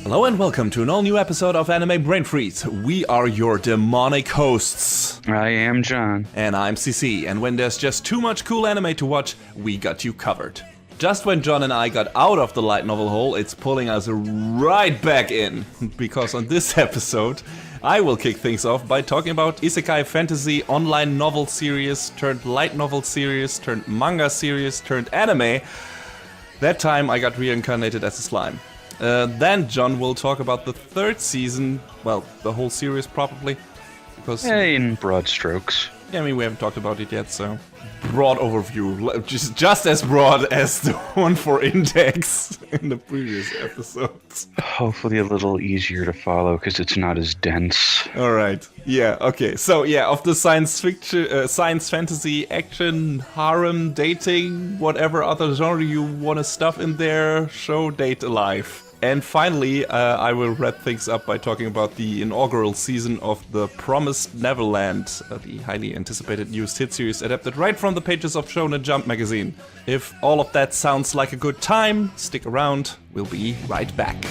Hello and welcome to an all-new episode of Anime Brain Freeze. We are your demonic hosts. I am John. And I'm CC, and when there's just too much cool anime to watch, we got you covered. Just when John and I got out of the light novel hole, it's pulling us right back in. Because on this episode, I will kick things off by talking about isekai fantasy online novel series turned light novel series turned manga series turned anime. That time I got reincarnated as a slime. Then John will talk about the third season, well, the whole series probably, because... in broad strokes. Yeah, I mean, we haven't talked about it yet, so... Broad overview, just as broad as the one for Index in the previous episodes. Hopefully a little easier to follow, because it's not as dense. Alright, yeah, okay. So, yeah, of the science fiction, science fantasy, action, harem, dating, whatever other genre you want to stuff in there, show Date Alive. And finally, I will wrap things up by talking about the inaugural season of the Promised Neverland, the highly anticipated newest hit series adapted right from the pages of Shonen Jump magazine. If all of that sounds like a good time, stick around, we'll be right back.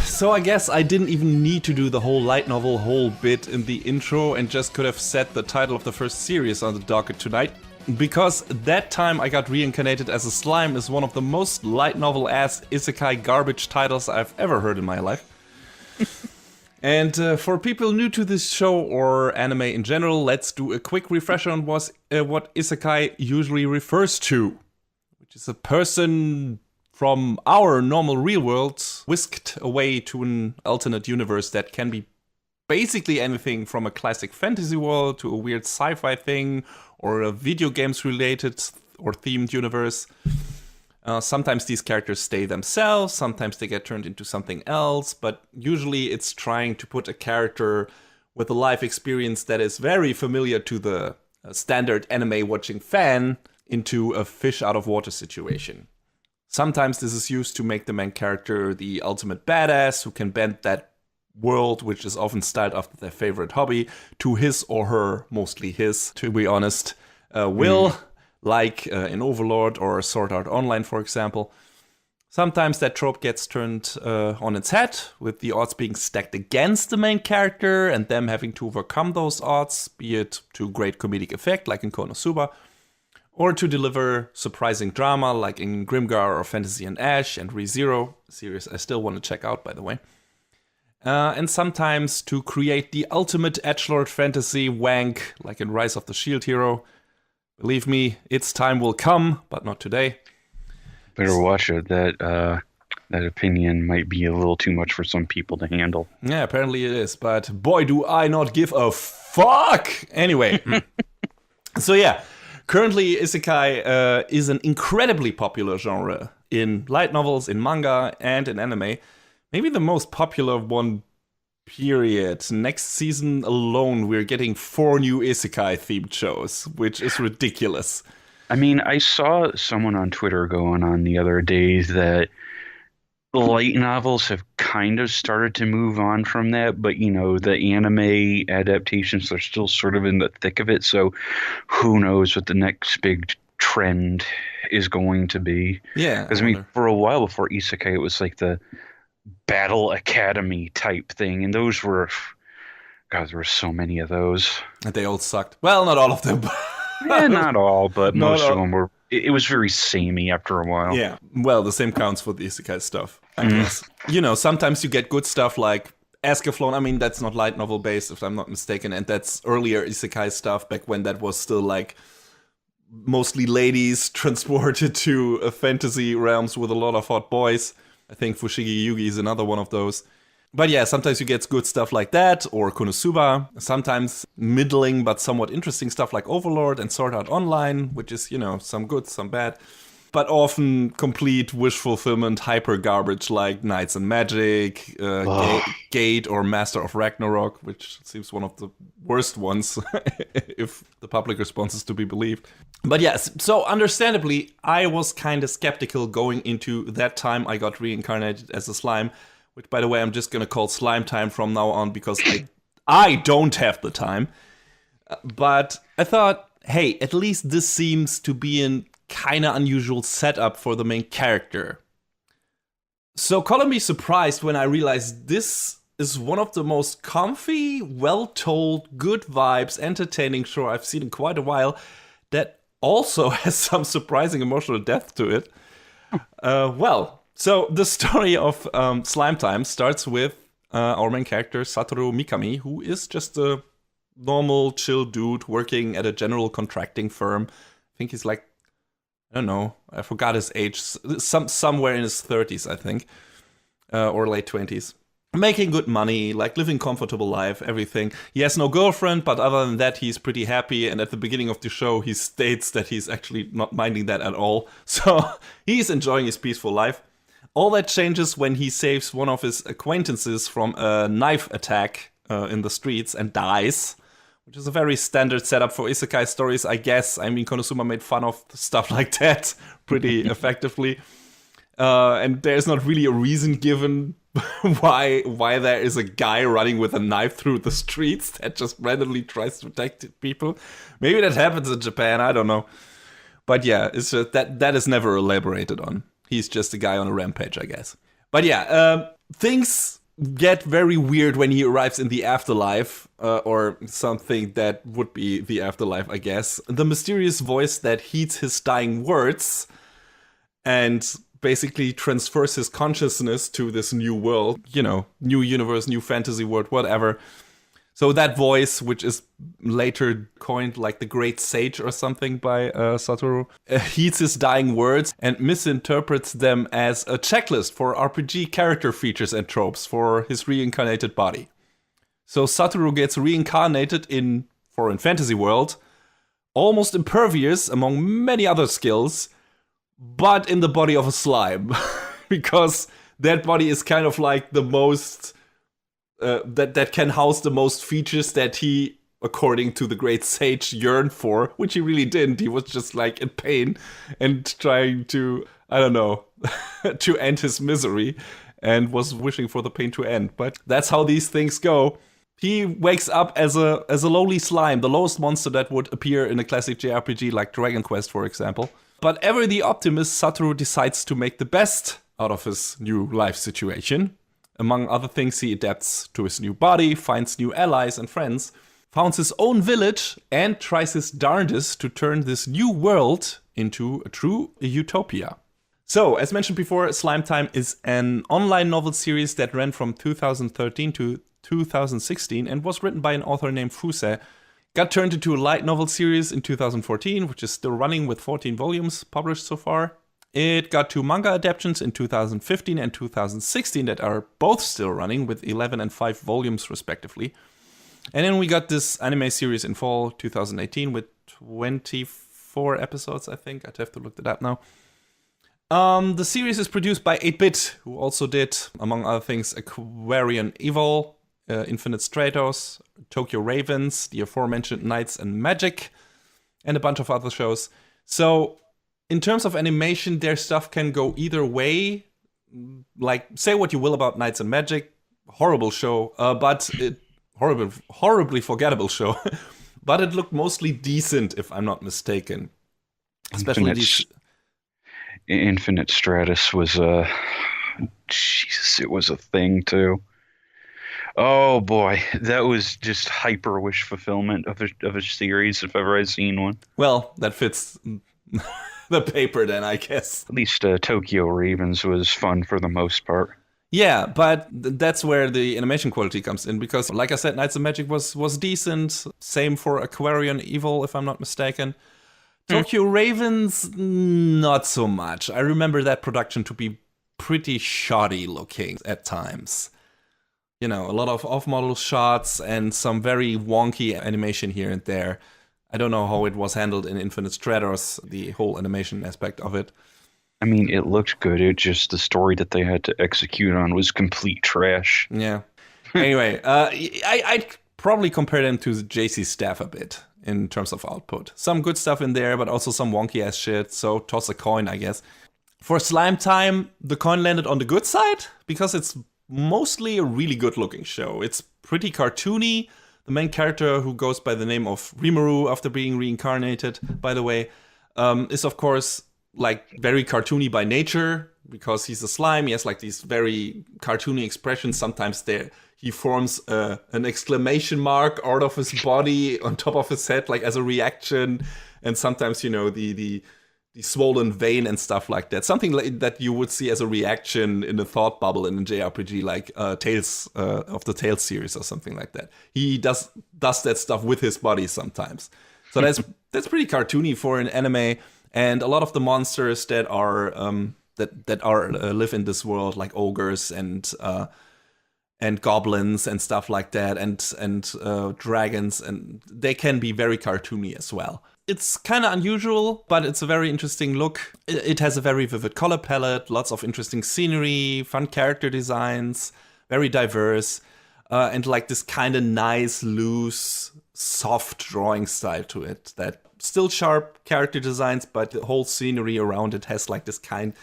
So I guess I didn't even need to do the whole light novel whole bit in the intro and just could have set the title of the first series on the docket tonight. Because that time I got reincarnated as a slime is one of the most light novel-ass isekai garbage titles I've ever heard in my life. And for people new to this show or anime in general, let's do a quick refresher on what isekai usually refers to. Which is a person from our normal real world whisked away to an alternate universe that can be basically anything from a classic fantasy world to a weird sci-fi thing or a video games related or themed universe. Sometimes these characters stay themselves, sometimes they get turned into something else, but usually it's trying to put a character with a life experience that is very familiar to the standard anime watching fan into a fish out of water situation. Sometimes this is used to make the main character the ultimate badass who can bend that world, which is often styled after their favorite hobby, to his or her, mostly his, to be honest, will, like in Overlord or Sword Art Online, for example. Sometimes that trope gets turned on its head, with the odds being stacked against the main character and them having to overcome those odds, be it to great comedic effect, like in Konosuba, or to deliver surprising drama, like in Grimgar or Fantasy and Ash and ReZero, a series I still want to check out, by the way. And sometimes to create the ultimate edgelord fantasy wank, like in Rise of the Shield Hero. Believe me, its time will come, but not today. Better watch it. That opinion might be a little too much for some people to handle. Yeah, apparently it is, but boy, do I not give a fuck! Anyway. So yeah, currently isekai is an incredibly popular genre in light novels, in manga, and in anime. Maybe the most popular one, period. Next season alone, we're getting 4 new isekai-themed shows, which is ridiculous. I mean, I saw someone on Twitter going on the other day that light novels have kind of started to move on from that, but, you know, the anime adaptations are still sort of in the thick of it, so who knows what the next big trend is going to be. Yeah. Because, I mean, for a while before isekai, it was like the Battle Academy type thing, and those were, God, there were so many of those. And they all sucked. Well, not all of them. Yeah, not all, but most of them were. It was very samey after a while. Yeah, well, the same counts for the isekai stuff, I guess. You know, sometimes you get good stuff like Escaflowne. I mean, that's not light novel based, if I'm not mistaken, and that's earlier isekai stuff back when that was still like mostly ladies transported to fantasy realms with a lot of hot boys. I think Fushigi Yugi is another one of those. But yeah, sometimes you get good stuff like that, or Konosuba. Sometimes middling but somewhat interesting stuff like Overlord and Sword Art Online, which is, you know, some good, some bad. But often complete wish fulfillment hyper garbage like Knights and Magic, Gate or Master of Ragnarok, which seems one of the worst ones, if the public response is to be believed. But yes, so understandably, I was kind of skeptical going into that time I got reincarnated as a slime, which, by the way, I'm just going to call slime time from now on because I don't have the time. But I thought, hey, at least this seems to be an kind of unusual setup for the main character. So color me surprised when I realized this is one of the most comfy, well-told, good vibes, entertaining show I've seen in quite a while that also has some surprising emotional depth to it. So the story of Slime Time starts with our main character, Satoru Mikami, who is just a normal, chill dude working at a general contracting firm. I think he's like, I don't know, I forgot his age, somewhere in his 30s, I think, or late 20s. Making good money, like living comfortable life, everything. He has no girlfriend, but other than that, he's pretty happy. And at the beginning of the show, he states that he's actually not minding that at all. So he's enjoying his peaceful life. All that changes when he saves one of his acquaintances from a knife attack in the streets and dies, which is a very standard setup for isekai stories, I guess. I mean, Konosuma made fun of stuff like that pretty effectively. And there's not really a reason given why there is a guy running with a knife through the streets that just randomly tries to attack people. Maybe that happens in Japan, I don't know. But yeah, it's just that is never elaborated on. He's just a guy on a rampage, I guess. But yeah, things get very weird when he arrives in the afterlife, or something that would be the afterlife, I guess. The mysterious voice that heeds his dying words and basically transfers his consciousness to this new world, new universe, new fantasy world, whatever. So that voice, which is later coined like the Great Sage or something by Satoru, heeds his dying words and misinterprets them as a checklist for RPG character features and tropes for his reincarnated body. So Satoru gets reincarnated in foreign fantasy world, almost impervious among many other skills, but in the body of a slime. Because that body is kind of like the most... that can house the most features that he, according to the Great Sage, yearned for, which he really didn't. He was just like in pain and trying to, I don't know, to end his misery and was wishing for the pain to end. But that's how these things go. He wakes up as a lowly slime, the lowest monster that would appear in a classic JRPG like Dragon Quest, for example. But ever the optimist, Satoru decides to make the best out of his new life situation. Among other things, he adapts to his new body, finds new allies and friends, founds his own village, and tries his darndest to turn this new world into a true utopia. So, as mentioned before, Slime Time is an online novel series that ran from 2013 to 2016 and was written by an author named Fuse. Got turned into a light novel series in 2014, which is still running with 14 volumes published so far. It got 2 manga adaptations in 2015 and 2016 that are both still running with 11 and 5 volumes respectively. And then we got this anime series in fall 2018 with 24 episodes, I think. I'd have to look that up now. The series is produced by 8-Bit, who also did, among other things, Aquarian Evil, Infinite Stratos, Tokyo Ravens, the aforementioned Knights and Magic, and a bunch of other shows. So, in terms of animation, their stuff can go either way. Like, say what you will about Knights and Magic, horrible show, horribly forgettable show. But it looked mostly decent, if I'm not mistaken. Especially Infinite Stratus was Jesus, it was a thing too. Oh boy, that was just hyper wish fulfillment of a series if ever I've seen one. Well, that fits the paper then, I guess. At least Tokyo Ravens was fun for the most part. Yeah, but that's where the animation quality comes in, because, like I said, Knights of Magic was decent. Same for Aquarian Evil, if I'm not mistaken. Tokyo Ravens, not so much. I remember that production to be pretty shoddy looking at times. A lot of off-model shots and some very wonky animation here and there. I don't know how it was handled in Infinite Stratos, the whole animation aspect of it. I mean, it looked good. It just, the story that they had to execute on was complete trash. Yeah. Anyway, I'd probably compare them to JC Staff a bit in terms of output. Some good stuff in there, but also some wonky-ass shit, so toss a coin, I guess. For Slime Time, the coin landed on the good side, because it's mostly a really good-looking show. It's pretty cartoony. The main character, who goes by the name of Rimuru after being reincarnated, by the way, is of course like very cartoony by nature because he's a slime. He has like these very cartoony expressions. Sometimes he forms an exclamation mark out of his body on top of his head, like as a reaction. And sometimes, the swollen vein and stuff like that. Something like that you would see as a reaction in a thought bubble in a JRPG, like Tales of the Tales series or something like that. He does that stuff with his body sometimes. So that's pretty cartoony for an anime. And a lot of the monsters that are live in this world, like ogres and goblins and stuff like that, and dragons, and they can be very cartoony as well. It's kind of unusual, but it's a very interesting look. It has a very vivid color palette, lots of interesting scenery, fun character designs, very diverse, and like this kind of nice, loose, soft drawing style to it. That still sharp character designs, but the whole scenery around it has like this kind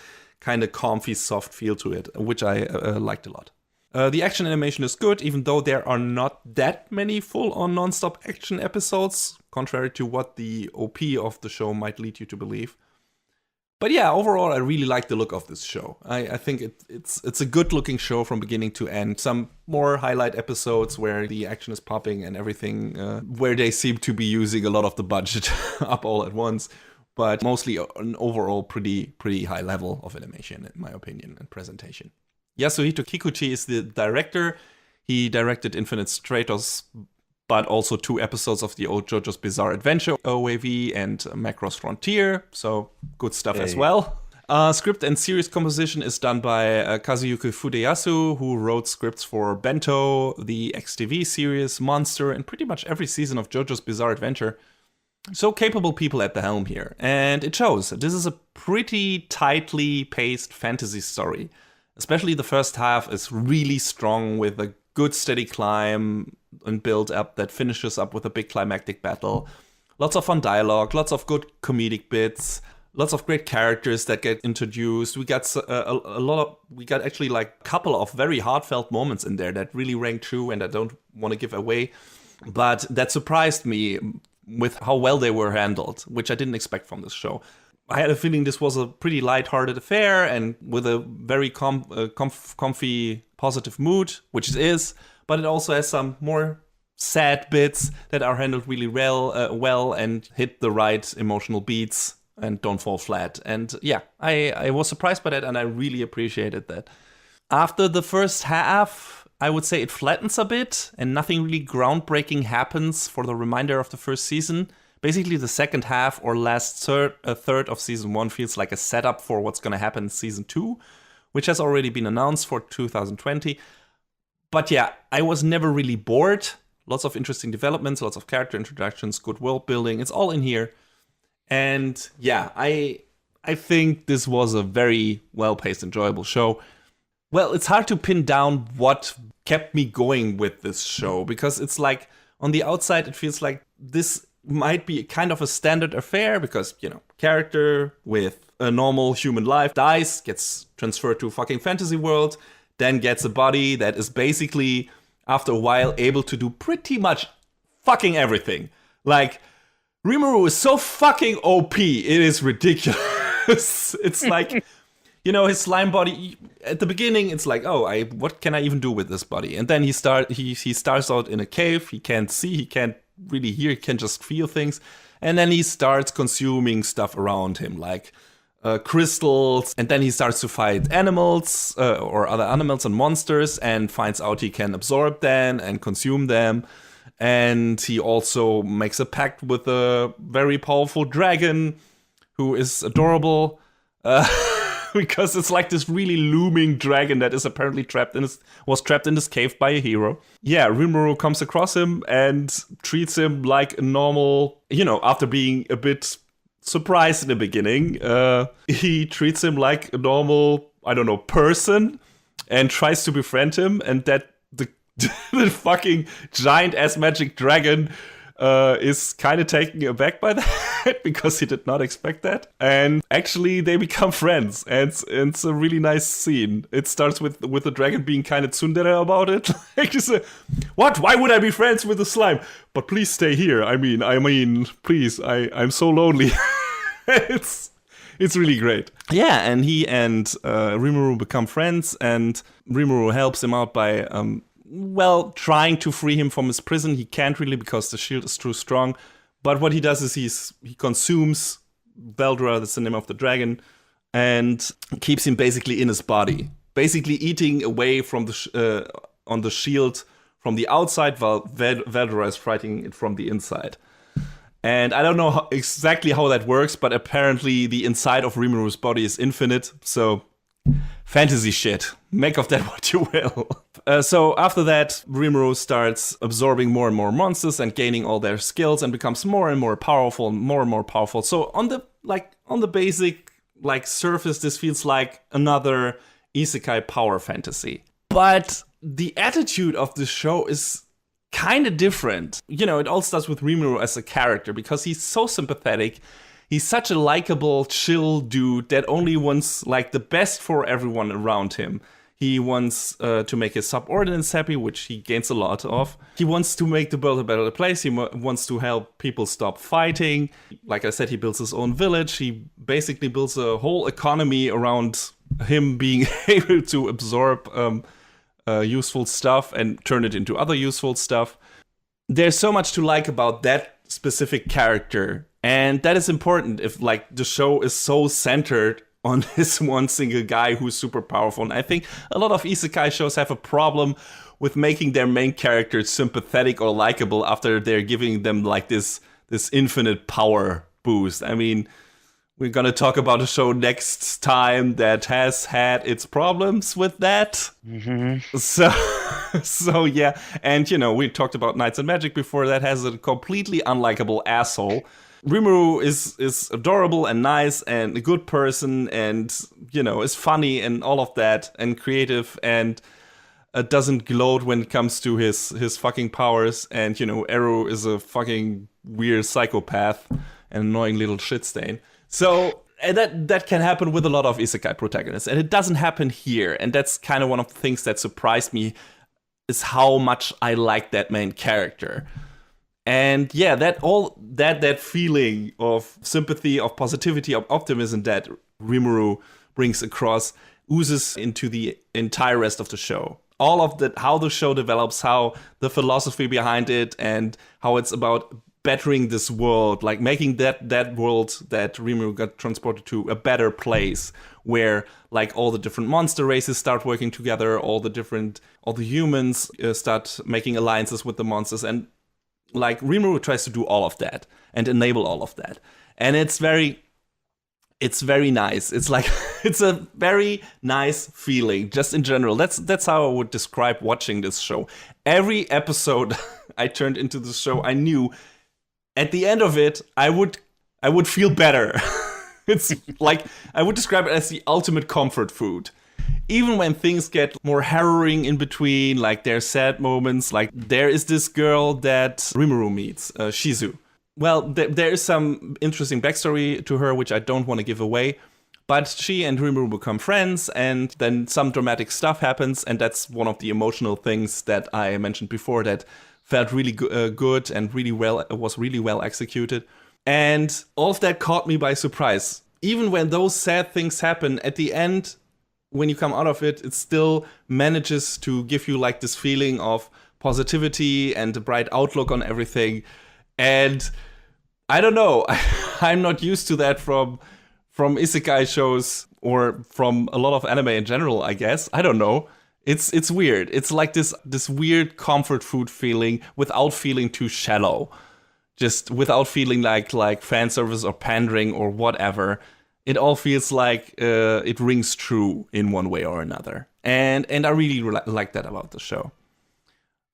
of comfy, soft feel to it, which I liked a lot. The action animation is good, even though there are not that many full-on non-stop action episodes, contrary to what the OP of the show might lead you to believe. But yeah, overall, I really like the look of this show. I think it's a good-looking show from beginning to end. Some more highlight episodes where the action is popping and everything, where they seem to be using a lot of the budget up all at once. But mostly an overall pretty high level of animation, in my opinion, and presentation. Yasuhito Kikuchi is the director. He directed Infinite Stratos, but also 2 episodes of the old JoJo's Bizarre Adventure OAV and Macross Frontier, so good stuff as well. Script and series composition is done by Kazuyuki Fudeyasu, who wrote scripts for Bento, the XTV series, Monster, and pretty much every season of JoJo's Bizarre Adventure. So capable people at the helm here, and it shows. This is a pretty tightly paced fantasy story. Especially the first half is really strong with a good steady climb and build up that finishes up with a big climactic battle. Lots of fun dialogue, lots of good comedic bits, lots of great characters that get introduced. We got we got actually like a couple of very heartfelt moments in there that really rang true, and I don't want to give away, but that surprised me with how well they were handled, which I didn't expect from this show. I had a feeling this was a pretty lighthearted affair and with a very comfy, positive mood, which it is, but it also has some more sad bits that are handled really well and hit the right emotional beats and don't fall flat. And yeah, I was surprised by that, and I really appreciated that. After the first half, I would say it flattens a bit and nothing really groundbreaking happens for the remainder of the first season. Basically, the second half or last third of season 1 feels like a setup for what's going to happen in season 2, which has already been announced for 2020. But yeah, I was never really bored. Lots of interesting developments, lots of character introductions, good world building. It's all in here. And yeah, I think this was a very well-paced, enjoyable show. Well, it's hard to pin down what kept me going with this show, because it's like, on the outside, it feels like this might be kind of a standard affair because, character with a normal human life dies, gets transferred to a fucking fantasy world, then gets a body that is basically, after a while, able to do pretty much fucking everything. Like, Rimuru is so fucking OP, it is ridiculous. It's like, his slime body, at the beginning, it's like, what can I even do with this body? And then he starts out in a cave, he can't see, he can't really hear, he can just feel things, and then he starts consuming stuff around him like crystals, and then he starts to fight animals or other animals and monsters, and finds out he can absorb them and consume them. And he also makes a pact with a very powerful dragon who is adorable, because it's like this really looming dragon that is apparently was trapped in this cave by a hero. Yeah, Rimuru comes across him and treats him like a normal, after being a bit surprised in the beginning, he treats him like a normal, person, and tries to befriend him, and that the fucking giant ass magic dragon is kind of taken aback by that because he did not expect that. And actually, they become friends, and it's a really nice scene. It starts with the dragon being kind of tsundere about it. Like, what? Why would I be friends with a slime? But please stay here. I mean, please, I'm so lonely. It's really great. Yeah, and he and Rimuru become friends, and Rimuru helps him out by, trying to free him from his prison. He can't really because the shield is too strong. But what he does is he consumes Veldra, that's the name of the dragon, and keeps him basically in his body. Basically eating away from on the shield from the outside, while Veldra is fighting it from the inside. And I don't know exactly how that works, but apparently the inside of Rimuru's body is infinite, so fantasy shit. Make of that what you will. So after that, Rimuru starts absorbing more and more monsters and gaining all their skills and becomes more and more powerful, more and more powerful. So on the basic surface, this feels like another isekai power fantasy. But the attitude of the show is kind of different. You know, it all starts with Rimuru as a character because he's so sympathetic. He's such a likable, chill dude that only wants the best for everyone around him. He wants to make his subordinates happy, which he gains a lot of. He wants to make the world a better place. He wants to help people stop fighting. Like I said, he builds his own village. He basically builds a whole economy around him being able to absorb useful stuff and turn it into other useful stuff. There's so much to like about that specific character, and that is important if the show is so centered on this one single guy who's super powerful. And I think a lot of isekai shows have a problem with making their main characters sympathetic or likable after they're giving them this infinite power boost. I mean, we're gonna talk about a show next time that has had its problems with that. Mm-hmm. So yeah, and we talked about Knights and Magic before. That has a completely unlikable asshole. Rimuru is adorable and nice and a good person, and is funny and all of that and creative, and doesn't gloat when it comes to his fucking powers. And Eru is a fucking weird psychopath and annoying little shit stain. So and that can happen with a lot of isekai protagonists, and it doesn't happen here. And that's kind of one of the things that surprised me, is how much I like that main character. And yeah, that feeling of sympathy, of positivity, of optimism that Rimuru brings across oozes into the entire rest of the show. All of that, how the show develops, how the philosophy behind it, and how it's about bettering this world, making that world that Rimuru got transported to a better place, where all the different monster races start working together, all the humans start making alliances with the monsters, and Rimuru tries to do all of that and enable all of that. And it's very nice. It's it's a very nice feeling just in general. That's how I would describe watching this show. Every episode I turned into the show, I knew at the end of it, I would feel better. It's I would describe it as the ultimate comfort food. Even when things get more harrowing in between, there's sad moments, there is this girl that Rimuru meets, Shizu. Well, there is some interesting backstory to her, which I don't want to give away, but she and Rimuru become friends, and then some dramatic stuff happens, and that's one of the emotional things that I mentioned before that felt really good and was really well executed. And all of that caught me by surprise. Even when those sad things happen, at the end, when you come out of it, it still manages to give you this feeling of positivity and a bright outlook on everything. And I don't know, I'm not used to that from isekai shows or from a lot of anime in general, I guess. I don't know. It's weird. It's this weird comfort food feeling without feeling too shallow. Just without feeling like fan service or pandering or whatever. It all feels like it rings true in one way or another. And I really like that about the show.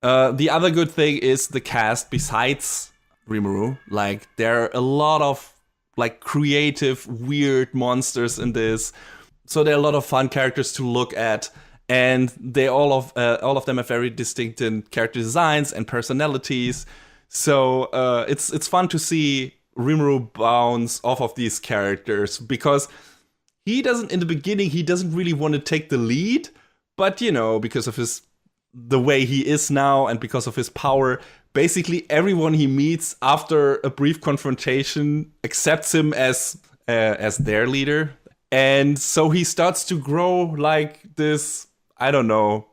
The other good thing is the cast besides Rimuru. There are a lot of creative, weird monsters in this. So there are a lot of fun characters to look at. And they all of them have very distinct character designs and personalities. So it's fun to see Rimuru bounce off of these characters, because in the beginning he doesn't really want to take the lead, but because of the way he is now and because of his power, basically everyone he meets after a brief confrontation accepts him as as their leader. And so he starts to grow like this, I don't know,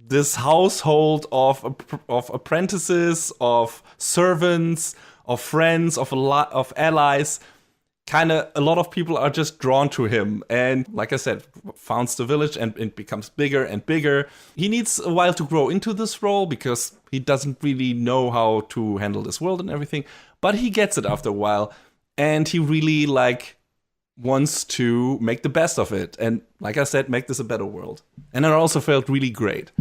this household of apprentices, of servants, of friends, of a lot of allies. Kind of a lot of people are just drawn to him, and like I said, founds the village and it becomes bigger and bigger. He needs a while to grow into this role because he doesn't really know how to handle this world and everything, but he gets it after a while, and he really like wants to make the best of it, and like I said, make this a better world. And it also felt really great.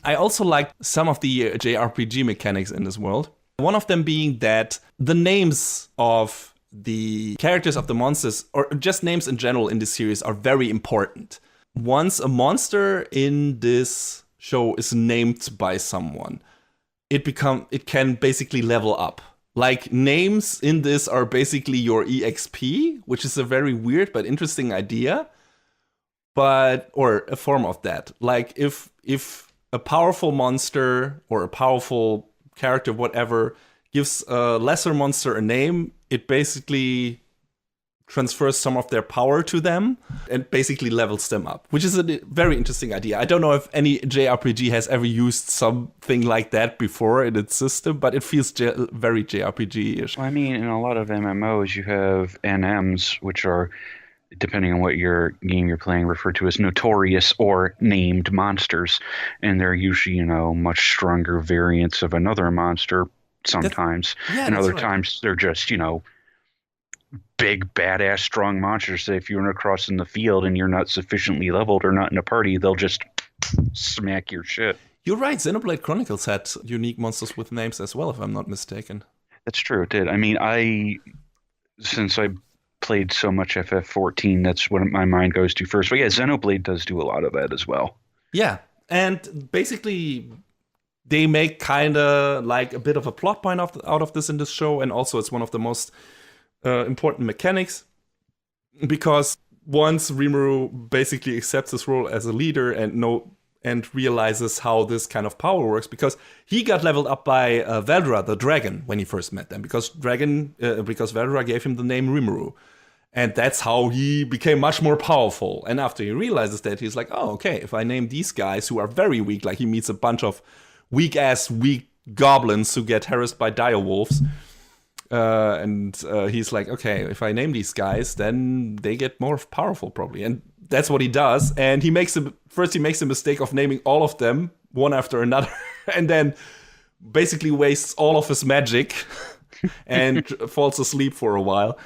I also liked some of the JRPG mechanics in this world, one of them being that the names of the characters of the monsters, or just names in general in this series, are very important. Once a monster in this show is named by someone, it can basically level up. Like, names in this are basically your EXP, which is a very weird but interesting idea, or a form of that. Like, if a powerful monster or a powerful character, whatever, gives a lesser monster a name, it basically transfers some of their power to them and basically levels them up, which is a very interesting idea. I don't know if any JRPG has ever used something like that before in its system, but it feels very JRPG-ish. Well, I mean, in a lot of MMOs, you have NMs, which are, depending on what your game you're playing, referred to as notorious or named monsters. And they're usually, much stronger variants of another monster sometimes. And other times they're just, big, badass, strong monsters that if you run across in the field and you're not sufficiently leveled or not in a party, they'll just smack your shit. You're right, Xenoblade Chronicles had unique monsters with names as well, if I'm not mistaken. That's true, it did. I mean, since I played so much FF14, that's what my mind goes to first. But yeah, Xenoblade does do a lot of that as well. Yeah, and basically they make kind of like a bit of a plot point out of this in this show, and also it's one of the most important mechanics, because once Rimuru basically accepts his role as a leader and realizes how this kind of power works, because he got leveled up by Veldra, the dragon, when he first met them, because Veldra gave him the name Rimuru. And that's how he became much more powerful. And after he realizes that, he's like, oh, okay, if I name these guys who are very weak, like he meets a bunch of weak goblins who get harassed by dire wolves. And he's like, okay, if I name these guys, then they get more powerful probably. And that's what he does. And he makes a mistake of naming all of them one after another, and then basically wastes all of his magic and falls asleep for a while.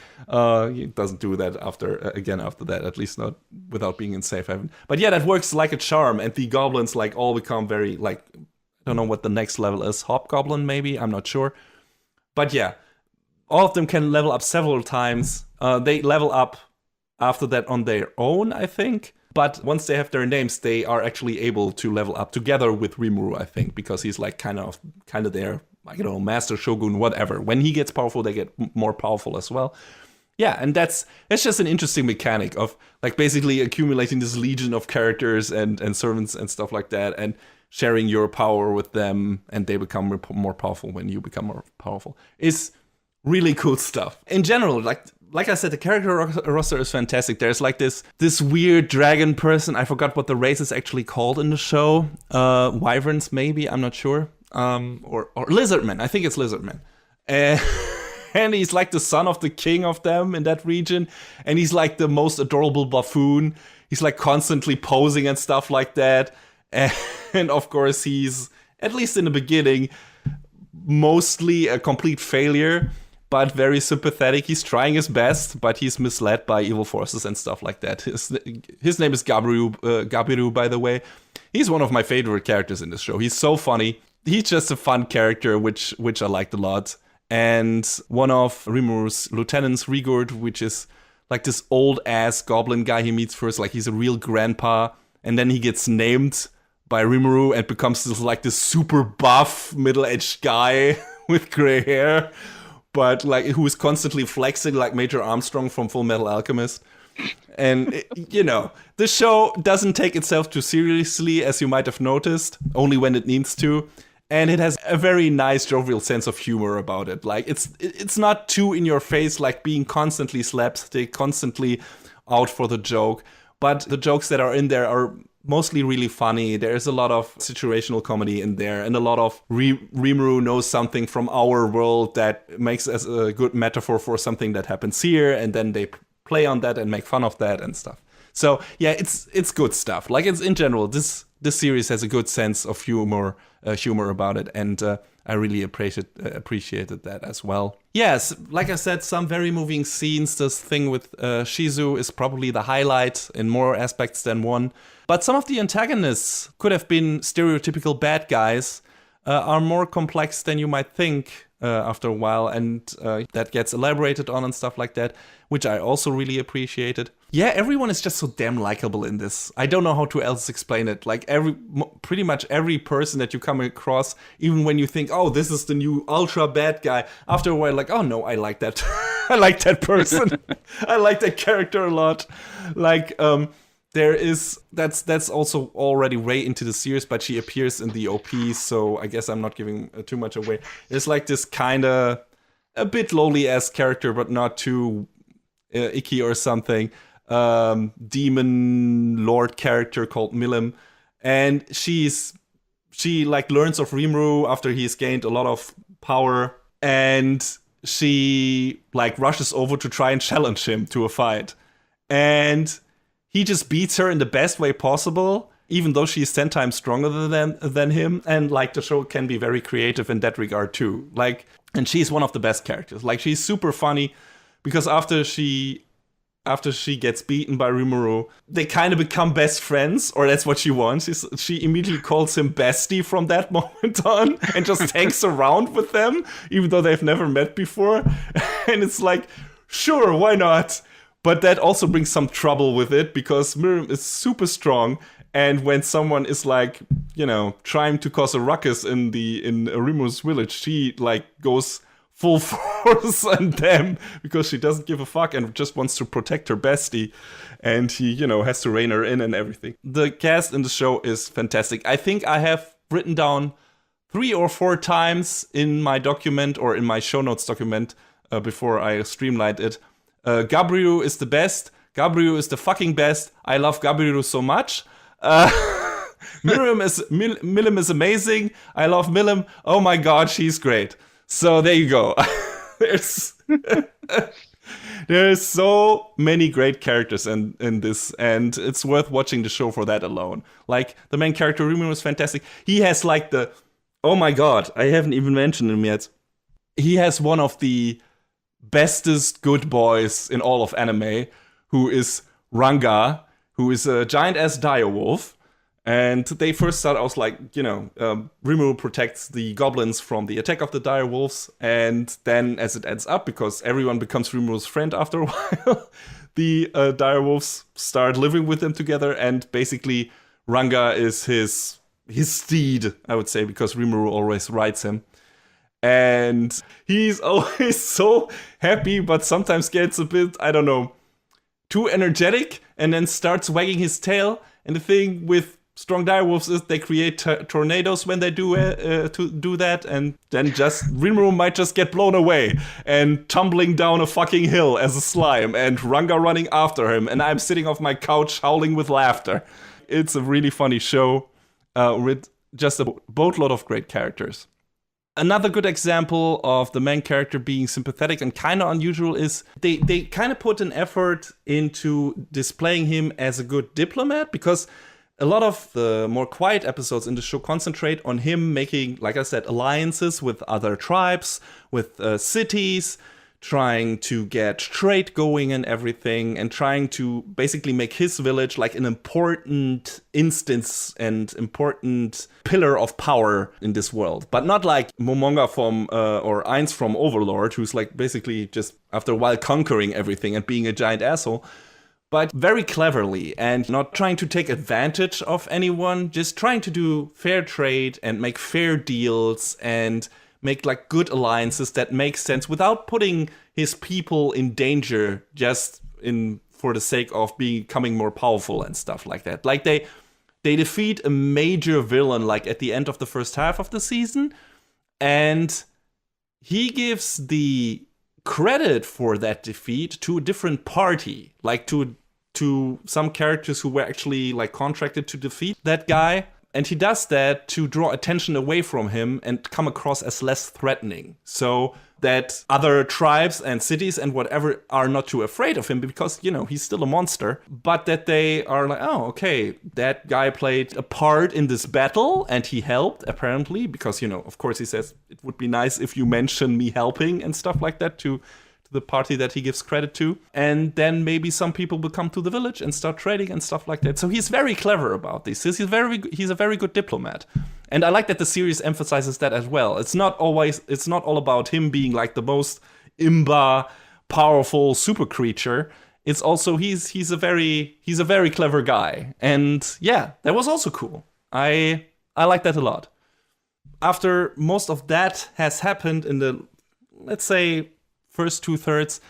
He doesn't do that after that, at least not without being in safe haven. But yeah, that works like a charm. And the goblins like all become very like, I don't know what the next level is, hobgoblin maybe, I'm not sure. But yeah, all of them can level up several times. They level up after that on their own, I think. But once they have their names, they are actually able to level up together with Rimuru, I think, because he's like kind of their, I don't know, master shogun, whatever. When he gets powerful, they get more powerful as well. Yeah, and it's just an interesting mechanic of like basically accumulating this legion of characters and servants and stuff like that, and sharing your power with them, and they become more powerful when you become more powerful. It's really cool stuff. In general, like I said, the character roster is fantastic. There's like this weird dragon person. I forgot what the race is actually called in the show. Wyverns, maybe, I'm not sure. Or lizardmen. I think it's lizardmen. And he's like the son of the king of them in that region. And he's like the most adorable buffoon. He's like constantly posing and stuff like that. And of course, he's, at least in the beginning, mostly a complete failure, but very sympathetic. He's trying his best, but he's misled by evil forces and stuff like that. His name is Gabiru, by the way. He's one of my favorite characters in this show. He's so funny. He's just a fun character, which I liked a lot. And one of Rimuru's lieutenants, Rigurd, which is like this old-ass goblin guy he meets first. Like, he's a real grandpa. And then he gets named by Rimuru and becomes this super buff, middle-aged guy with gray hair, but like who is constantly flexing like Major Armstrong from Full Metal Alchemist. And the show doesn't take itself too seriously, as you might have noticed, only when it needs to. And it has a very nice jovial sense of humor about it. Like it's not too in your face, like being constantly slapstick, constantly out for the joke. But the jokes that are in there are mostly really funny. There's a lot of situational comedy in there, and a lot of Rimuru knows something from our world that makes as a good metaphor for something that happens here, and then they play on that and make fun of that and stuff. So yeah, it's good stuff. Like, it's in general, this series has a good sense of humor about it, and I really appreciated that as well. Yes, like I said, some very moving scenes. This thing with Shizu is probably the highlight in more aspects than one. But some of the antagonists could have been stereotypical bad guys, are more complex than you might think after a while, and that gets elaborated on and stuff like that, which I also really appreciated. Yeah, everyone is just so damn likable in this. I don't know how to else explain it. Like, pretty much every person that you come across, even when you think, oh, this is the new ultra bad guy, after a while, like, oh no, I like that. I like that person. I like that character a lot. Like, that's also already way into the series, but she appears in the OP, so I guess I'm not giving too much away. It's like this kind of a bit lowly-ass character, but not too icky or something. Demon lord character called Milim, and she like learns of Rimuru after he's gained a lot of power, and she like rushes over to try and challenge him to a fight, and he just beats her in the best way possible, even though she's 10 times stronger than him. And like, the show can be very creative in that regard too. Like, and she's one of the best characters. Like, she's super funny, because after she gets beaten by Rimuru, they kind of become best friends, or that's what she wants. She immediately calls him bestie from that moment on, and just hangs around with them, even though they've never met before. And it's like, sure, why not? But that also brings some trouble with it, because Mirim is super strong, and when someone is like, you know, trying to cause a ruckus in Rimuru's village, she like goes full force on them, because she doesn't give a fuck and just wants to protect her bestie, and he, you know, has to rein her in and everything. The cast in the show is fantastic. I think I have written down 3 or 4 times in my document, or in my show notes document, before I streamlined it, Gabriel is the best. Gabriel is the fucking best. I love Gabriel so much. Milim is amazing. I love Milim. Oh my god, she's great. So there you go. There's so many great characters in this, and it's worth watching the show for that alone. Like, the main character, Rimuru, is fantastic. He has like oh my god, I haven't even mentioned him yet. He has one of the bestest good boys in all of anime, who is Ranga, who is a giant-ass direwolf. And they first start out like, you know, Rimuru protects the goblins from the attack of the direwolves, and then as it ends up, because everyone becomes Rimuru's friend after a while, the direwolves start living with them together, and basically Ranga is his steed, I would say, because Rimuru always rides him. And he's always so happy, but sometimes gets a bit, I don't know, too energetic, and then starts wagging his tail. And the thing with strong direwolves is they create tornadoes when they do that, and then just Rimuru might just get blown away and tumbling down a fucking hill as a slime, and Ranga running after him, and I'm sitting off my couch howling with laughter. It's a really funny show with just a boatload of great characters. Another good example of the main character being sympathetic and kind of unusual is they kind of put an effort into displaying him as a good diplomat, because a lot of the more quiet episodes in the show concentrate on him making, like I said, alliances with other tribes, with cities, trying to get trade going and everything, and trying to basically make his village like an important instance and important pillar of power in this world. But not like Momonga from or Ainz from Overlord, who's like basically just after a while conquering everything and being a giant asshole, but very cleverly, and not trying to take advantage of anyone, just trying to do fair trade and make fair deals and make like good alliances that make sense without putting his people in danger, just for the sake of becoming more powerful and stuff like that. Like, they they defeat a major villain like at the end of the first half of the season, and he gives the credit for that defeat to a different party, like to some characters who were actually like contracted to defeat that guy. And he does that to draw attention away from him and come across as less threatening, so that other tribes and cities and whatever are not too afraid of him, because, you know, he's still a monster, but that they are like, oh, okay, that guy played a part in this battle and he helped, apparently, because, you know, of course he says it would be nice if you mention me helping and stuff like that to the party that he gives credit to. And then maybe some people will come to the village and start trading and stuff like that. So he's very clever about this. He's a very good diplomat. And I like that the series emphasizes that as well. It's not all about him being like the most imba, powerful super creature. It's also he's a very clever guy. And yeah, that was also cool. I like that a lot. After most of that has happened in the, let's say, first 2/3,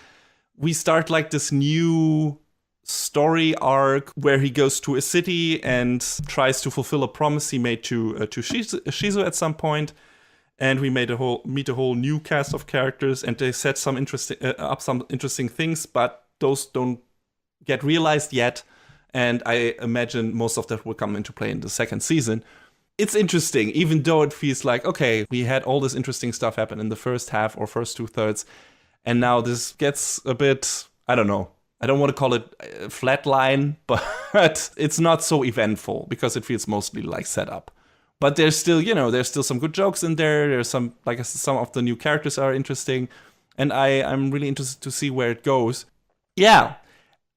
we start like this new story arc where he goes to a city and tries to fulfill a promise he made to Shizu at some point. And we meet a whole new cast of characters, and they set some interesting things, but those don't get realized yet. And I imagine most of that will come into play in the second season. It's interesting, even though it feels like, okay, we had all this interesting stuff happen in the first half or first 2/3. And now this gets a bit, I don't know. I don't want to call it a flatline, but it's not so eventful because it feels mostly like setup. But there's still, you know, there's still some good jokes in there. There's some, like I said, some of the new characters are interesting. And I'm really interested to see where it goes. Yeah,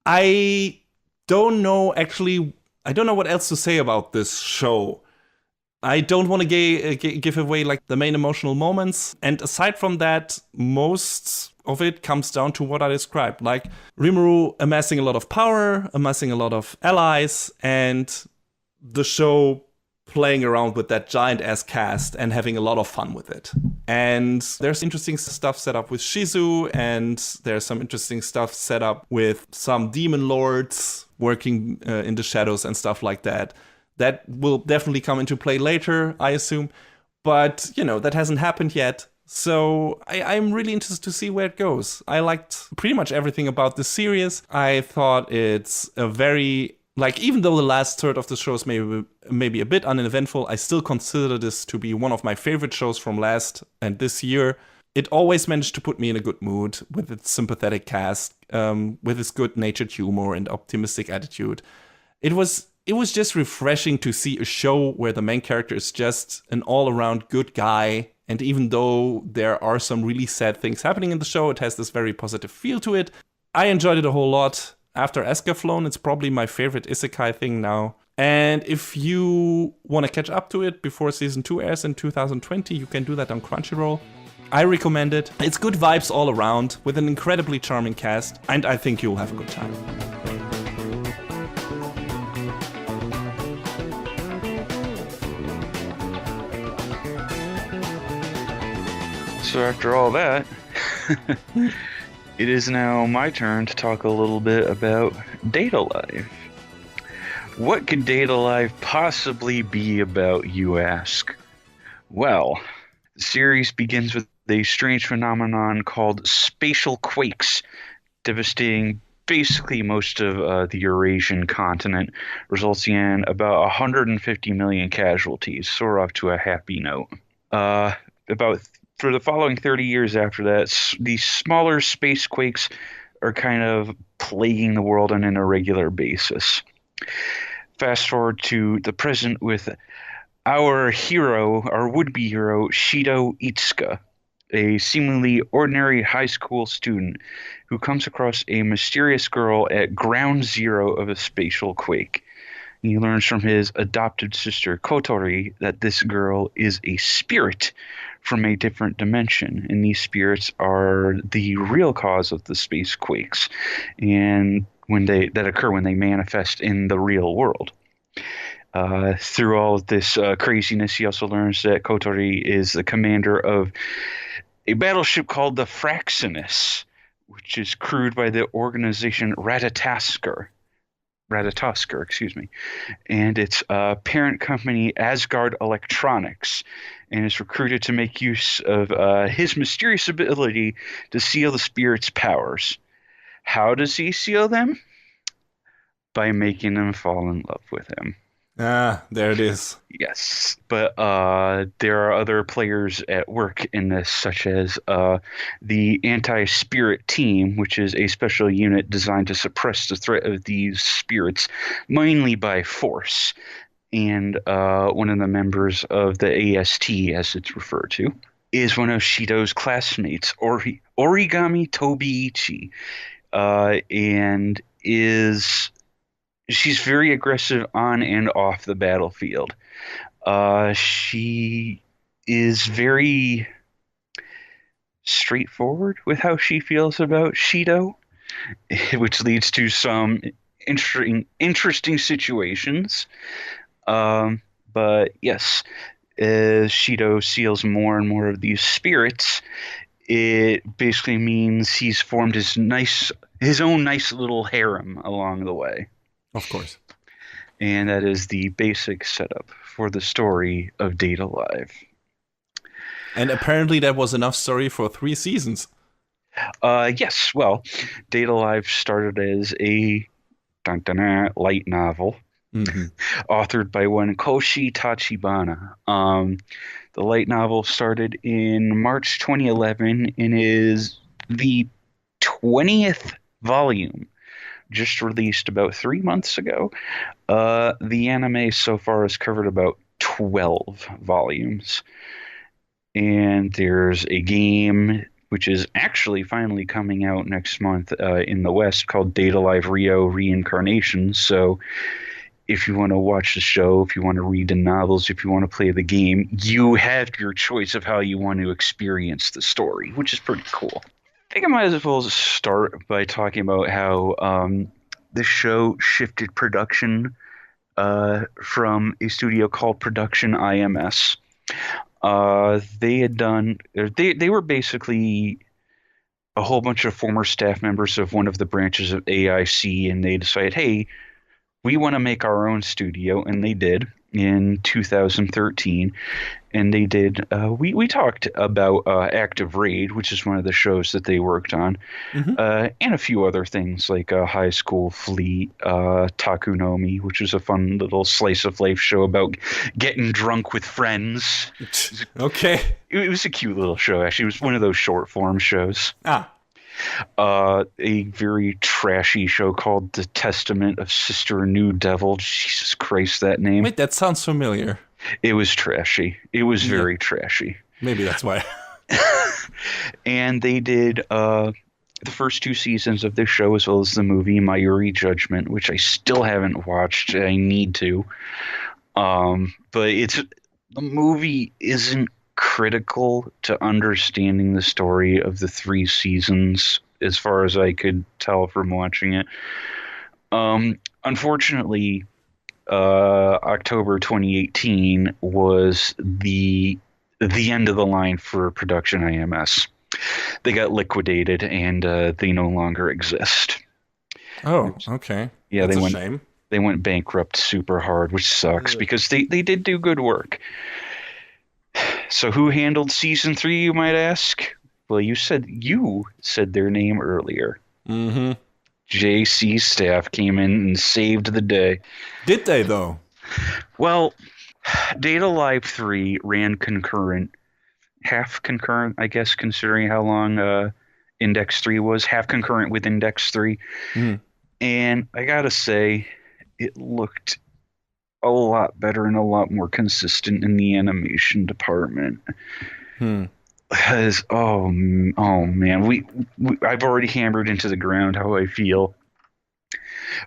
I don't know what else to say about this show. I don't want to give away like the main emotional moments. And aside from that, most of it comes down to what I described, like Rimuru amassing a lot of power, amassing a lot of allies, and the show playing around with that giant-ass cast and having a lot of fun with it. And there's interesting stuff set up with Shizu, and there's some interesting stuff set up with some demon lords working in the shadows and stuff like that. That will definitely come into play later, I assume. But, you know, that hasn't happened yet. So I'm really interested to see where it goes. I liked pretty much everything about this series. I thought it's a very, like, even though the last third of the show is maybe a bit uneventful, I still consider this to be one of my favorite shows from last and this year. It always managed to put me in a good mood with its sympathetic cast, with its good-natured humor and optimistic attitude. It was just refreshing to see a show where the main character is just an all-around good guy. And even though there are some really sad things happening in the show, it has this very positive feel to it. I enjoyed it a whole lot. After Escaflowne, it's probably my favorite isekai thing now. And if you want to catch up to it before season 2 airs in 2020, you can do that on Crunchyroll. I recommend it. It's good vibes all around, with an incredibly charming cast, and I think you'll have a good time. So after all that, it is now my turn to talk a little bit about Data Life. What could Data Life possibly be about, you ask? Well, the series begins with a strange phenomenon called spatial quakes, devastating basically most of the Eurasian continent, resulting in about 150 million casualties. So we're off to a happy note. For the following 30 years after that, these smaller space quakes are kind of plaguing the world on an irregular basis. Fast forward to the present with our would-be hero, Shido Itsuka, a seemingly ordinary high school student who comes across a mysterious girl at ground zero of a spatial quake. And he learns from his adopted sister, Kotori, that this girl is a spirit from a different dimension, and these spirits are the real cause of the space quakes, and that occur when they manifest in the real world. Through all of this craziness, he also learns that Kotori is the commander of a battleship called the Fraxinus, which is crewed by the organization Ratatasker. Ratatoskr, excuse me, and its parent company Asgard Electronics, and is recruited to make use of his mysterious ability to seal the spirit's powers. How does he seal them? By making them fall in love with him. Ah, there it is. Yes, but there are other players at work in this, such as the Anti-Spirit Team, which is a special unit designed to suppress the threat of these spirits, mainly by force. And one of the members of the AST, as it's referred to, is one of Shido's classmates, Origami Tobiichi, and she's very aggressive on and off the battlefield. She is very straightforward with how she feels about Shido, which leads to some interesting situations. But yes, as Shido seals more and more of these spirits, it basically means he's formed his own nice little harem along the way. Of course. And that is the basic setup for the story of Date A Live. And apparently that was enough story for 3 seasons. Yes, well, Date A Live started as a light novel, authored by one Koshi Tachibana. The light novel started in March 2011 and is the 20th volume, just released about 3 months ago. The anime so far has covered about 12 volumes. And there's a game which is actually finally coming out next month in the West called Date A Live Rio Reincarnation. So if you want to watch the show, if you want to read the novels, if you want to play the game, you have your choice of how you want to experience the story, which is pretty cool. I think I might as well start by talking about how the show shifted production from a studio called Production IMS. They were basically a whole bunch of former staff members of one of the branches of AIC, and they decided, hey, we want to make our own studio, and they did in 2013. And they did. We talked about Active Raid, which is one of the shows that they worked on, and a few other things like High School Fleet, Takunomi, which is a fun little slice of life show about getting drunk with friends. Okay. It was a cute little show, actually. It was one of those short form shows. A very trashy show called The Testament of Sister New Devil. Jesus Christ, that name. Wait, that sounds familiar. It was trashy. It was very trashy. Maybe that's why. And they did the first 2 seasons of this show, as well as the movie Mayuri Judgment, which I still haven't watched. I need to. But the movie isn't critical to understanding the story of the 3 seasons, as far as I could tell from watching it. Unfortunately, October 2018 was the end of the line for Production IMS. They got liquidated, and they no longer exist. Oh, okay. Yeah, that's a shame. They went bankrupt super hard, which sucks because they did do good work. So who handled season 3, you might ask? Well, you said their name earlier. JC staff came in and saved the day. Did they, though? Well, Date A Live 3 ran concurrent. Half concurrent, I guess, considering how long Index 3 was. Half concurrent with Index 3. And I gotta say, it looked a lot better and a lot more consistent in the animation department. Because oh man, I've already hammered into the ground how I feel,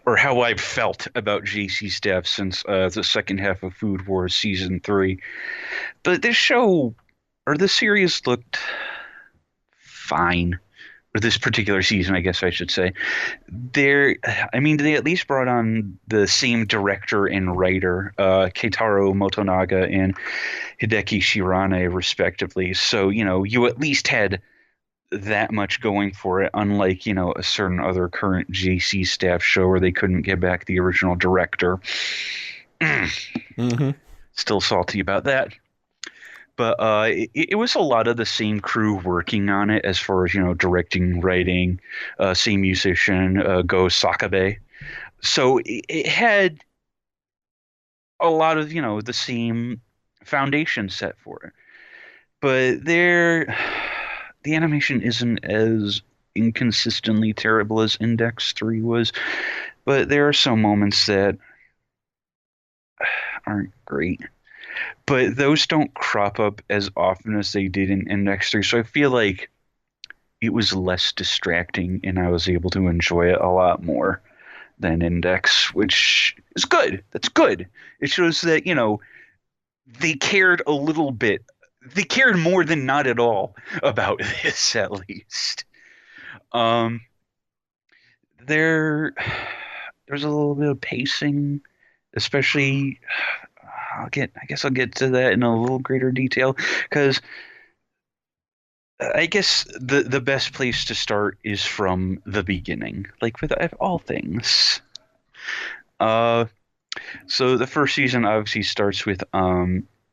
or how I've felt about JC staff since the second half of Food Wars season 3. But this show, or this series, looked fine. Or this particular season, I guess I should say. They at least brought on the same director and writer, Keitaro Motonaga and Hideki Shirane, respectively. So, you at least had that much going for it, unlike, a certain other current JC staff show where they couldn't get back the original director. Mm-hmm. Still salty about that. But it was a lot of the same crew working on it as far as, directing, writing, same musician, Go Sakabe. So it had a lot of, the same foundation set for it. But the animation isn't as inconsistently terrible as Index 3 was. But there are some moments that aren't great. But those don't crop up as often as they did in Index 3. So I feel like it was less distracting and I was able to enjoy it a lot more than Index, which is good. That's good. It shows that, they cared a little bit. They cared more than not at all about this, at least. There's a little bit of pacing, especially. I guess I'll get to that in a little greater detail, because I guess the best place to start is from the beginning, like with all things. So the first season obviously starts with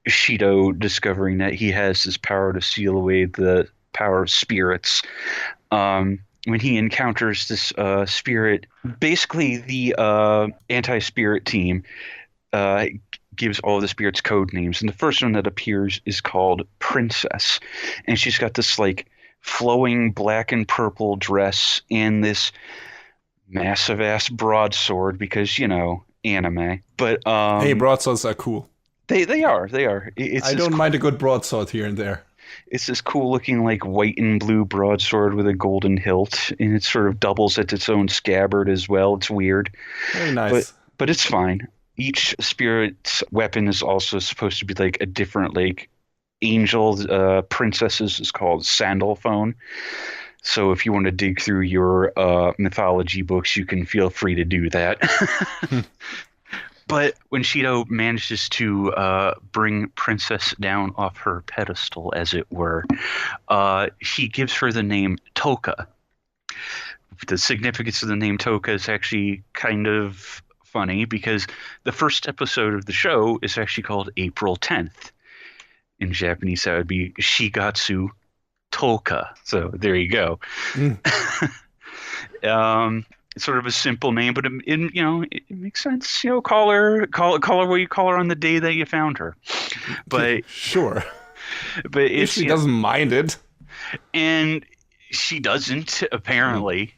Shido discovering that he has this power to seal away the power of spirits. When he encounters this spirit, basically the anti-spirit team gives all the spirits code names, and the first one that appears is called Princess, and she's got this like flowing black and purple dress and this massive ass broadsword, because anime. But Hey, broadswords are cool. They are. I don't mind a good broadsword here and there. It's this cool looking like white and blue broadsword with a golden hilt, and it sort of doubles as its own scabbard as well. It's weird. Very nice. But it's fine. Each spirit's weapon is also supposed to be like a different like angel. Princesses is called sandal phone. So if you want to dig through your mythology books, you can feel free to do that. But when Shido manages to bring Princess down off her pedestal, as it were, he gives her the name Toka. The significance of the name Toka is actually kind of funny, because the first episode of the show is actually called April 10th. In Japanese, that would be Shigatsu Toka. So there you go. It's sort of a simple name, but it makes sense. Call her what you call her on the day that you found her. But sure. But if she doesn't mind it, and she doesn't apparently.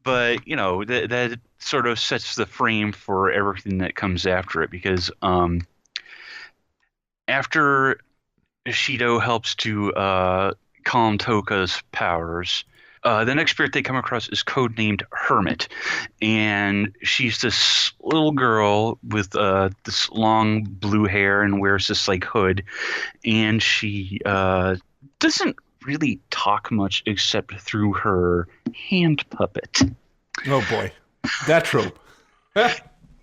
But that sort of sets the frame for everything that comes after it, because after Shido helps to calm Toka's powers, the next spirit they come across is codenamed Hermit, and she's this little girl with this long blue hair and wears this like hood, and she doesn't really talk much except through her hand puppet. Oh boy, that trope.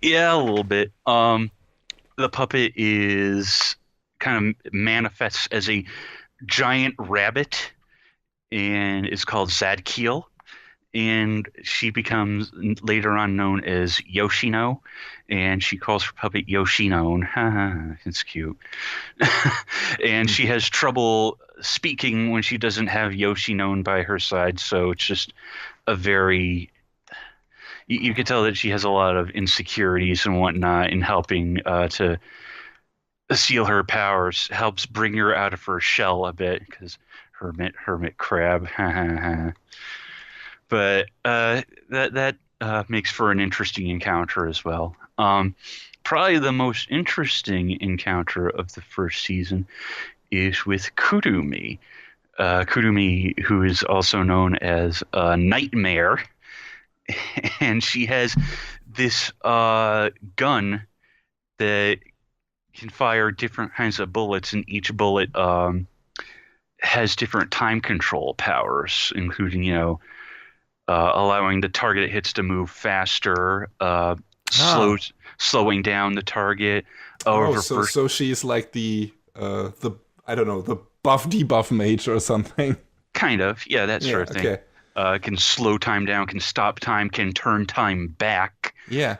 Yeah, a little bit. The puppet is kind of manifests as a giant rabbit, and is called Zadkiel, and she becomes later on known as Yoshino, and she calls her puppet Yoshino. It's cute. And she has trouble speaking when she doesn't have Yoshino by her side, so it's just a very... You can tell that she has a lot of insecurities and whatnot, in helping to seal her powers, helps bring her out of her shell a bit, because hermit crab. But that makes for an interesting encounter as well. Probably the most interesting encounter of the first season is with Kurumi. Kurumi, who is also known as Nightmare, and she has this gun that can fire different kinds of bullets, and each bullet has different time control powers, including allowing the target it hits to move faster, slowing down the target. So she's like the I don't know, the buff debuff mage or something. Kind of, yeah, that sort of thing. Okay. Can slow time down, can stop time, can turn time back. Yeah.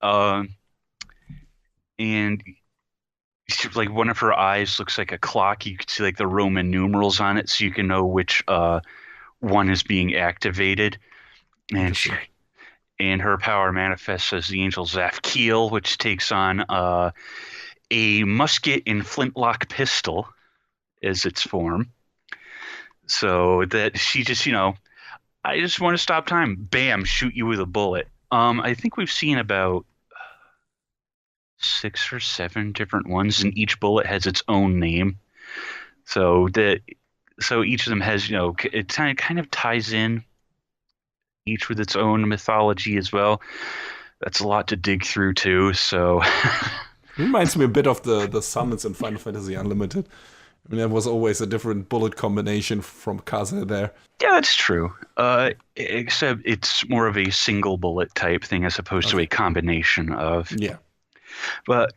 Uh, and like one of her eyes looks like a clock. You can see like the Roman numerals on it, so you can know which one is being activated. And her power manifests as the angel Zafkiel, which takes on a musket and flintlock pistol as its form. So that she just, I just want to stop time. Bam, shoot you with a bullet. I think we've seen about 6 or 7 different ones, and each bullet has its own name. So each of them has, it kind of ties in, each with its own mythology as well. That's a lot to dig through too. So reminds me a bit of the summons in Final Fantasy Unlimited. I mean, there was always a different bullet combination from Kaze there. Yeah, that's true. Except it's more of a single bullet type thing as opposed to a combination of. Yeah. But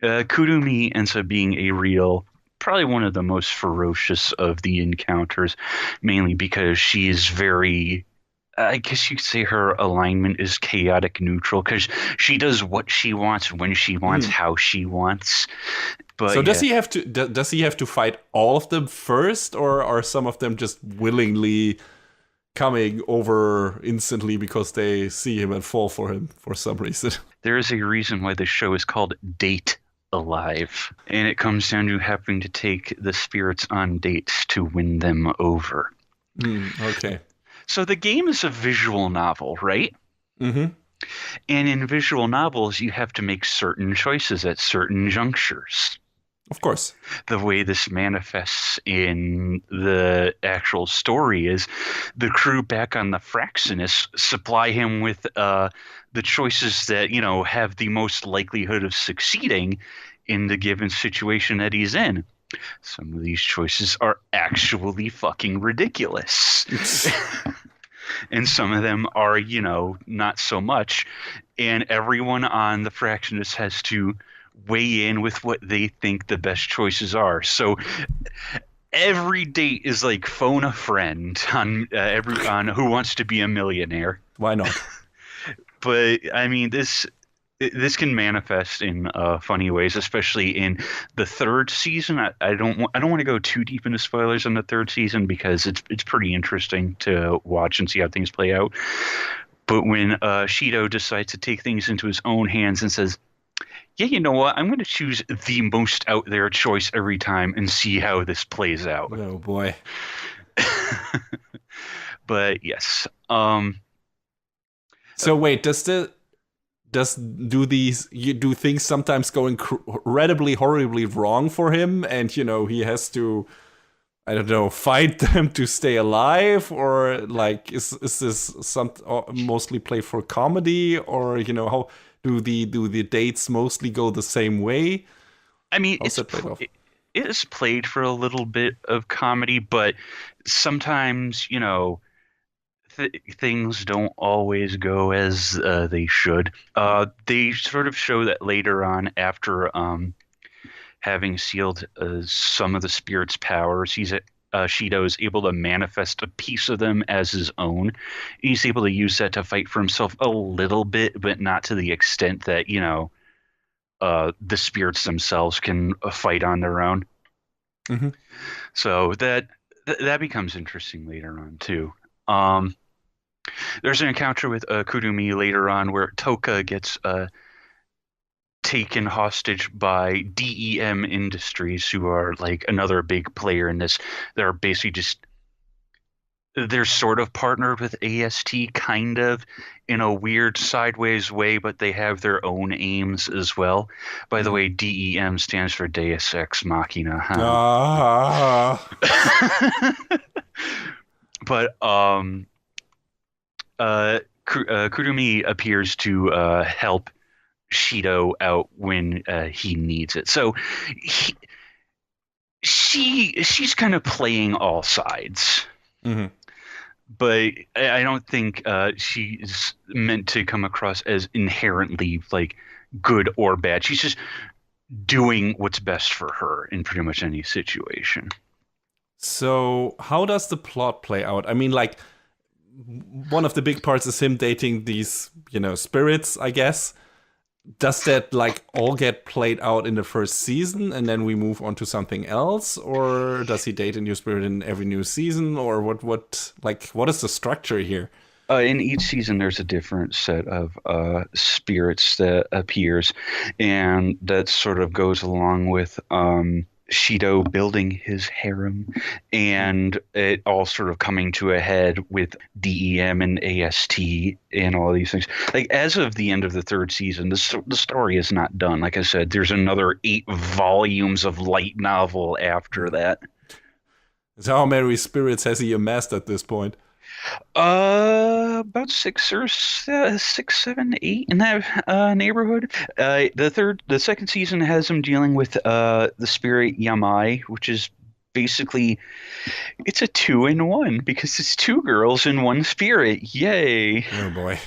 Kurumi ends up being probably one of the most ferocious of the encounters, mainly because she is very, I guess you could say her alignment is chaotic neutral, because she does what she wants, when she wants, how she wants. But so does he have to fight all of them first, or are some of them just willingly coming over instantly because they see him and fall for him for some reason? There is a reason why the show is called Date Alive, and it comes down to having to take the spirits on dates to win them over. Okay. So the game is a visual novel, right? Mm-hmm. And in visual novels, you have to make certain choices at certain junctures. Of course. The way this manifests in the actual story is the crew back on the Fraxinus supply him with the choices that, have the most likelihood of succeeding in the given situation that he's in. Some of these choices are actually fucking ridiculous. And some of them are, not so much. And everyone on the Fractionist has to weigh in with what they think the best choices are. So every date is like phone a friend on Who Wants to Be a Millionaire. Why not? But I mean, this can manifest in funny ways, especially in the third season. I don't want to go too deep into spoilers on the third season because it's pretty interesting to watch and see how things play out. But when Shido decides to take things into his own hands and says, yeah, you know what? I'm going to choose the most out there choice every time and see how this plays out. Oh boy. But yes. So wait, do things sometimes go incredibly horribly wrong for him, and he has to, I don't know, fight them to stay alive, or like is this mostly played for comedy, or how do the dates mostly go the same way? I mean, it is played for a little bit of comedy, but sometimes things don't always go as they should. They sort of show that later on, after having sealed some of the spirit's powers, Shido is able to manifest a piece of them as his own. He's able to use that to fight for himself a little bit, but not to the extent that the spirits themselves can fight on their own. Mm-hmm. So that becomes interesting later on too. There's an encounter with Kurumi later on where Toka gets taken hostage by DEM Industries, who are like another big player in this. They're basically they're sort of partnered with AST, kind of, in a weird sideways way, but they have their own aims as well. By the way, DEM stands for Deus Ex Machina. Huh? But Kurumi appears to help Shido out when he needs it. So she's kind of playing all sides. Mm-hmm. But I don't think she's meant to come across as inherently like good or bad. She's just doing what's best for her in pretty much any situation. So, how does the plot play out? I mean, like, one of the big parts is him dating these, spirits, I guess. Does that like all get played out in the first season and then we move on to something else, or does he date a new spirit in every new season, or what is the structure here? In each season, there's a different set of spirits that appears, and that sort of goes along with Shido building his harem, and it all sort of coming to a head with DEM and AST and all these things. Like as of the end of the third season, the story is not done. Like I said, there's another 8 volumes of light novel after that. So how many spirits has he amassed at this point? About six, 7, 8 in that neighborhood. The second season has him dealing with the spirit Yamai, which is basically it's a 2-in-1 because it's 2 girls in one spirit. Yay! Oh boy.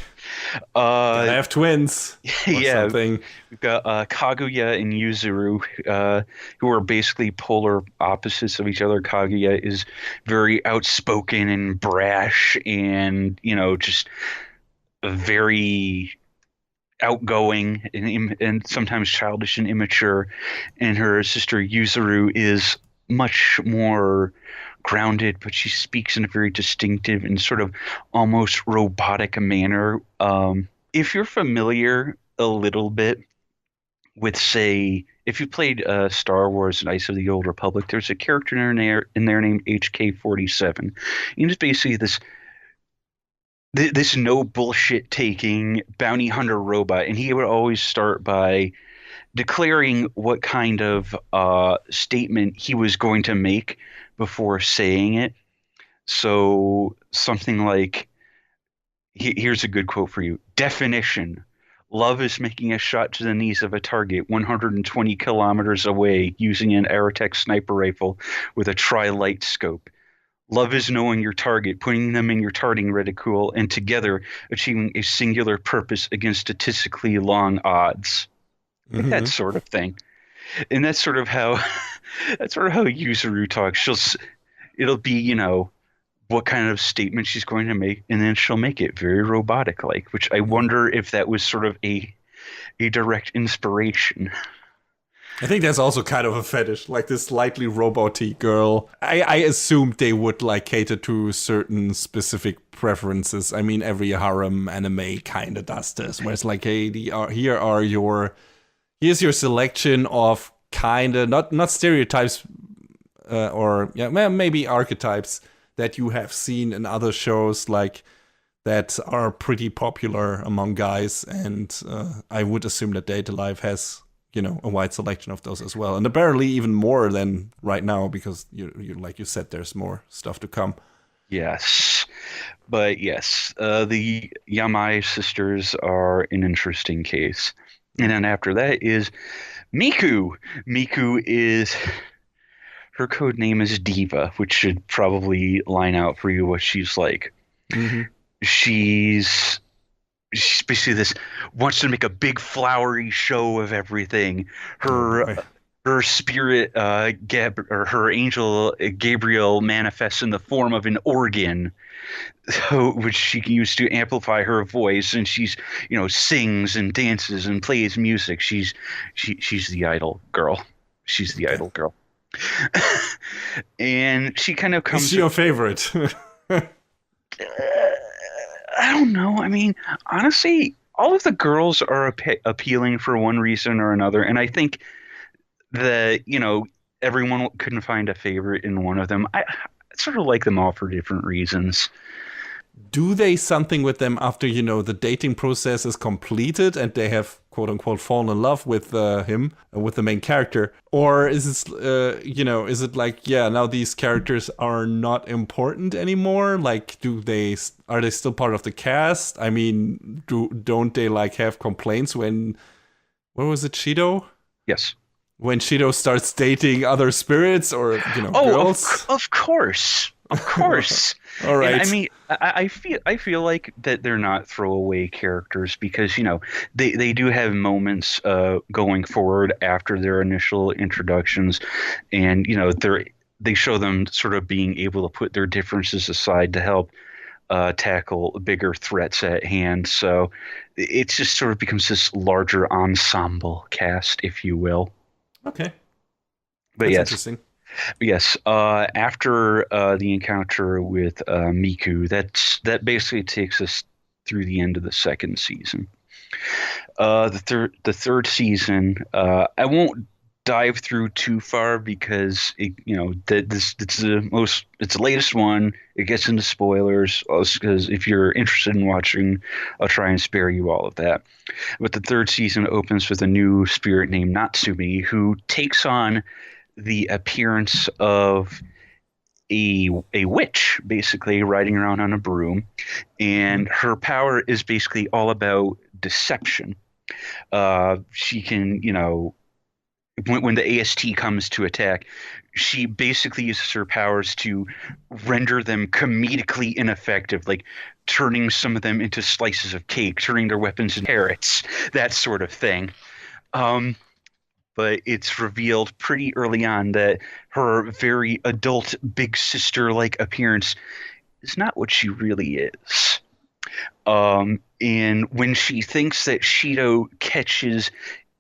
I have twins. Yeah, something. We've got Kaguya and Yuzuru, who are basically polar opposites of each other. Kaguya is very outspoken and brash, and just very outgoing and sometimes childish and immature. And her sister Yuzuru is much more grounded, but she speaks in a very distinctive and sort of almost robotic manner. If you're familiar a little bit with, say, if you played Star Wars: Knights of the Old Republic, there's a character in there named HK-47. And it's basically this no bullshit taking bounty hunter robot, and he would always start by declaring what kind of statement he was going to make before saying it. So something like, here's a good quote for you. Definition. Love is making a shot to the knees of a target 120 kilometers away using an Aerotech sniper rifle with a tri-light scope. Love is knowing your target, putting them in your targeting reticule, and together achieving a singular purpose against statistically long odds. Like that sort of thing. And that's sort of how Yuzuru talks. It'll be, what kind of statement she's going to make, and then she'll make it very robotic like, which I wonder if that was sort of a direct inspiration. I think that's also kind of a fetish, like this slightly robot-y girl. I assumed they would like cater to certain specific preferences. I mean, every harem anime kind of does this, where it's like, hey, here's your selection of kind of not stereotypes maybe archetypes that you have seen in other shows like that are pretty popular among guys, and I would assume that Data Life has a wide selection of those as well, and apparently even more than right now because you like you said, there's more stuff to come. Yes, but yes, the Yamai sisters are an interesting case. And then after that is Miku. Miku is, her code name is Diva, which should probably line out for you what she's like. Mm-hmm. She's basically this, wants to make a big flowery show of everything. Her spirit, her angel Gabriel manifests in the form of an organ, which she can use to amplify her voice, and she's sings and dances and plays music. She's the idol girl. She's the idol girl. And she kind of comes. Is she your favorite? I don't know. I mean, honestly, all of the girls are appealing for one reason or another, and I think that everyone couldn't find a favorite in one of them. I sort of like them all for different reasons. Do they something with them after the dating process is completed and they have quote unquote fallen in love with him, with the main character, or is it is it like, now these characters are not important anymore? Like, are they still part of the cast? I mean, don't they like have complaints when, what was it, Shido? Yes. When Shido starts dating other spirits or girls? Of course. All right. And I mean, I feel like that they're not throwaway characters because they do have moments going forward after their initial introductions, and they show them sort of being able to put their differences aside to help tackle bigger threats at hand. So it just sort of becomes this larger ensemble cast, if you will. Okay, But that's yes, interesting. yes. After the encounter with Miku, that basically takes us through the end of the second season. The third season, I won't dive through too far because it's the latest one. It gets into spoilers because if you're interested in watching, I'll try and spare you all of that. But the third season opens with a new spirit named Natsumi who takes on the appearance of a witch, basically riding around on a broom, Mhm. and her power is basically all about deception. She can, when the AST comes to attack, she basically uses her powers to render them comedically ineffective, like turning some of them into slices of cake, turning their weapons into carrots, that sort of thing. Um, but it's revealed pretty early on that her very adult big sister like appearance is not what she really is. And when she thinks that Shido catches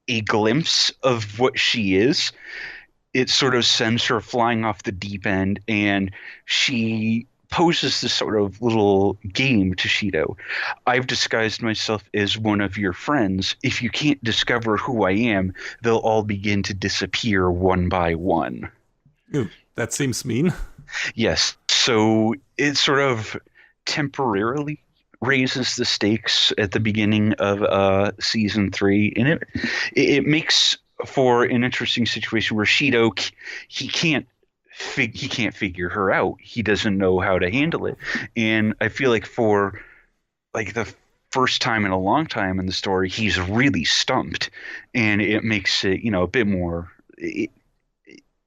a glimpse of what she is, it sort of sends her flying off the deep end, and she poses this sort of little game to Shido. I've disguised myself as one of your friends. If you can't discover who I am, they'll all begin to disappear one by one. Ooh, that seems mean. Yes, so it sort of temporarily raises the stakes at the beginning of season three, and it makes for an interesting situation where Shido he can't figure her out. He doesn't know how to handle it, and I feel like for like the first time in a long time in the story, he's really stumped, and it makes it a bit more.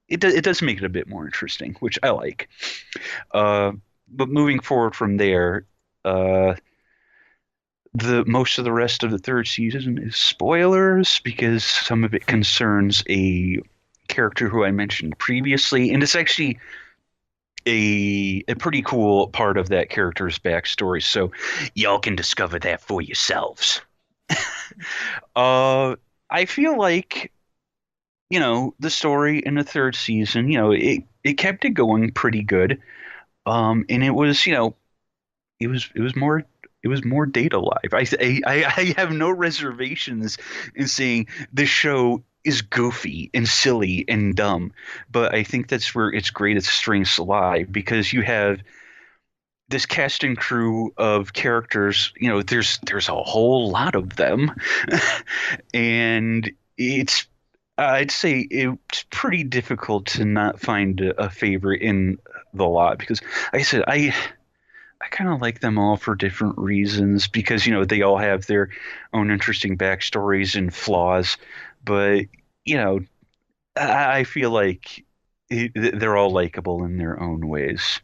It does make it a bit more interesting, which I like. Uh, but moving forward from there, uh, the most of the rest of the third season is spoilers because some of it concerns a character who I mentioned previously, and it's actually a pretty cool part of that character's backstory. So y'all can discover that for yourselves. Uh, I feel like the story in the third season, it kept it going pretty good. And it was, it was more Data Live. I have no reservations in saying this show is goofy and silly and dumb, but I think that's where its greatest strengths lie because you have this cast and crew of characters. There's a whole lot of them, and it's I'd say it's pretty difficult to not find a favorite in the lot because, like I said, I kind of like them all for different reasons because they all have their own interesting backstories and flaws, but you know I feel like they're all likable in their own ways.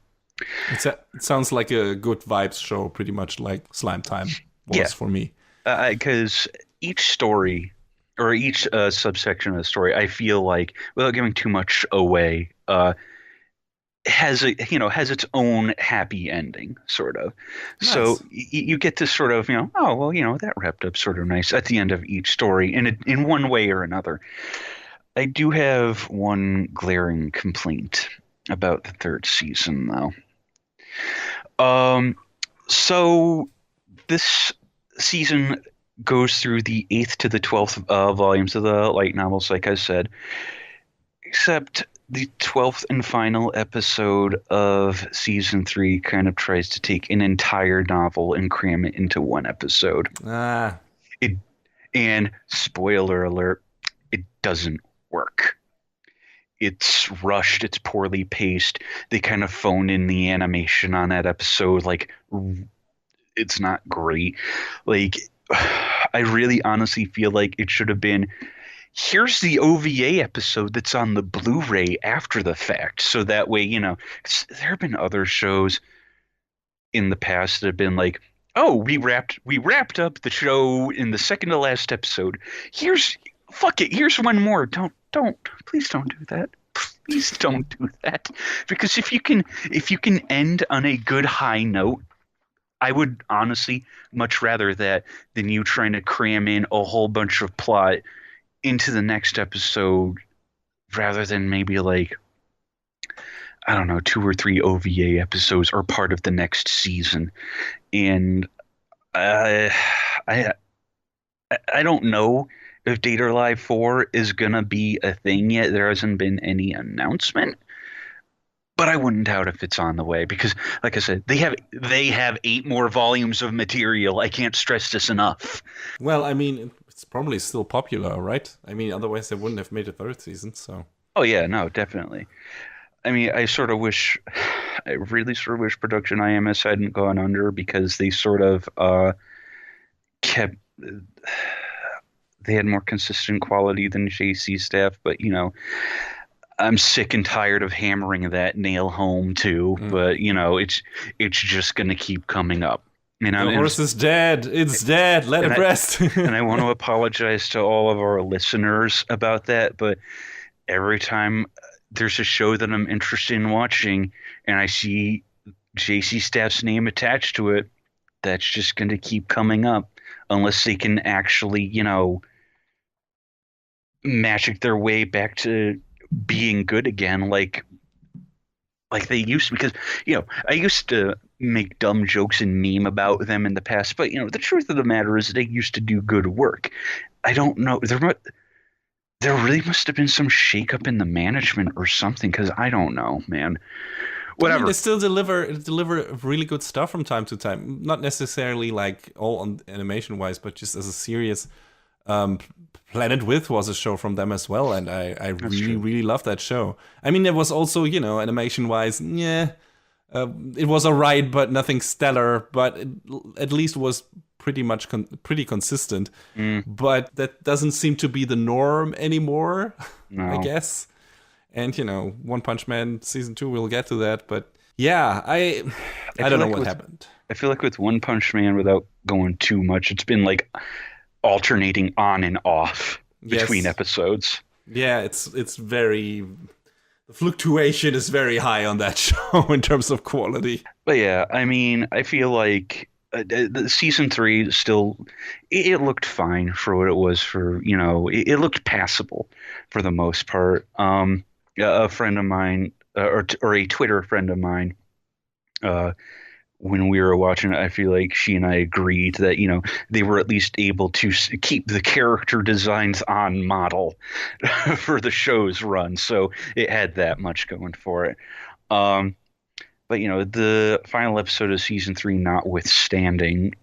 It sounds like a good vibes show, pretty much like Slime Time Yeah, was for me. because each story or each subsection of the story, I feel like, without giving too much away, has its own happy ending, sort of. So Nice. you get to sort of oh well, that wrapped up sort of nice at the end of each story in one way or another. I do have one glaring complaint about the third season, though. Um, so this season goes through the 8th to the 12th volumes of the light novels, like I said, except the 12th and final episode of season 3 kind of tries to take an entire novel and cram it into one episode. Ah, It and spoiler alert, it doesn't work. It's rushed, it's poorly paced. They kind of phoned in the animation on that episode, like it's not great. Like I really honestly feel like it should have been here's the OVA episode that's on the Blu-ray after the fact. So that way, 'cause there have been other shows in the past that have been like, oh, we wrapped up the show in the second to last episode. Here's fuck it, here's one more. Don't please don't do that. Please don't do that. Because if you can end on a good high note, I would honestly much rather that than you trying to cram in a whole bunch of plot into the next episode rather than maybe like, I don't know, 2 or 3 OVA episodes are part of the next season. And I don't know if Data Live 4 is gonna be a thing yet. There hasn't been any announcement. But I wouldn't doubt if it's on the way because, like I said, they have 8 more volumes of material. I can't stress this enough. Well, I mean, it's probably still popular, right? I mean, otherwise they wouldn't have made a 3rd season, so... Oh, yeah, no, definitely. I mean, I really sort of wish Production IMS hadn't gone under because they sort of kept... They had more consistent quality than JC staff, but, you know... I'm sick and tired of hammering that nail home too, but you know it's just gonna keep coming up. You know, the horse is dead. It's dead. Let it rest. And I want to apologize to all of our listeners about that, but every time there's a show that I'm interested in watching and I see JC Staff's name attached to it, that's just gonna keep coming up unless they can actually, you know, magic their way back to being good again like they used to, because you know I used to make dumb jokes and meme about them in the past, but you know the truth of the matter is they used to do good work. I don't know, there really must have been some shakeup in the management or something, because I don't know, man. Whatever. I mean, they still deliver really good stuff from time to time, not necessarily like all on animation wise, but just as a series. Planet With was a show from them as well, and I really love that show. I mean, there was also, you know, animation-wise, it was alright, but nothing stellar, but it at least was pretty much pretty consistent. But that doesn't seem to be the norm anymore, no. I guess. And, you know, One Punch Man Season 2, we'll get to that, but yeah, I don't know what happened. I feel like with One Punch Man, without going too much, it's been like alternating on and off between episodes. Yeah, it's very, the fluctuation is very high on that show in terms of quality. But yeah, I mean, I feel like the season 3 still, it looked fine for what it was, for, you know, it looked passable for the most part. A friend of mine, or a Twitter friend of mine, when we were watching it, I feel like she and I agreed that, you know, they were at least able to keep the character designs on model for the show's run. So it had that much going for it. But, you know, the final episode of season 3 notwithstanding,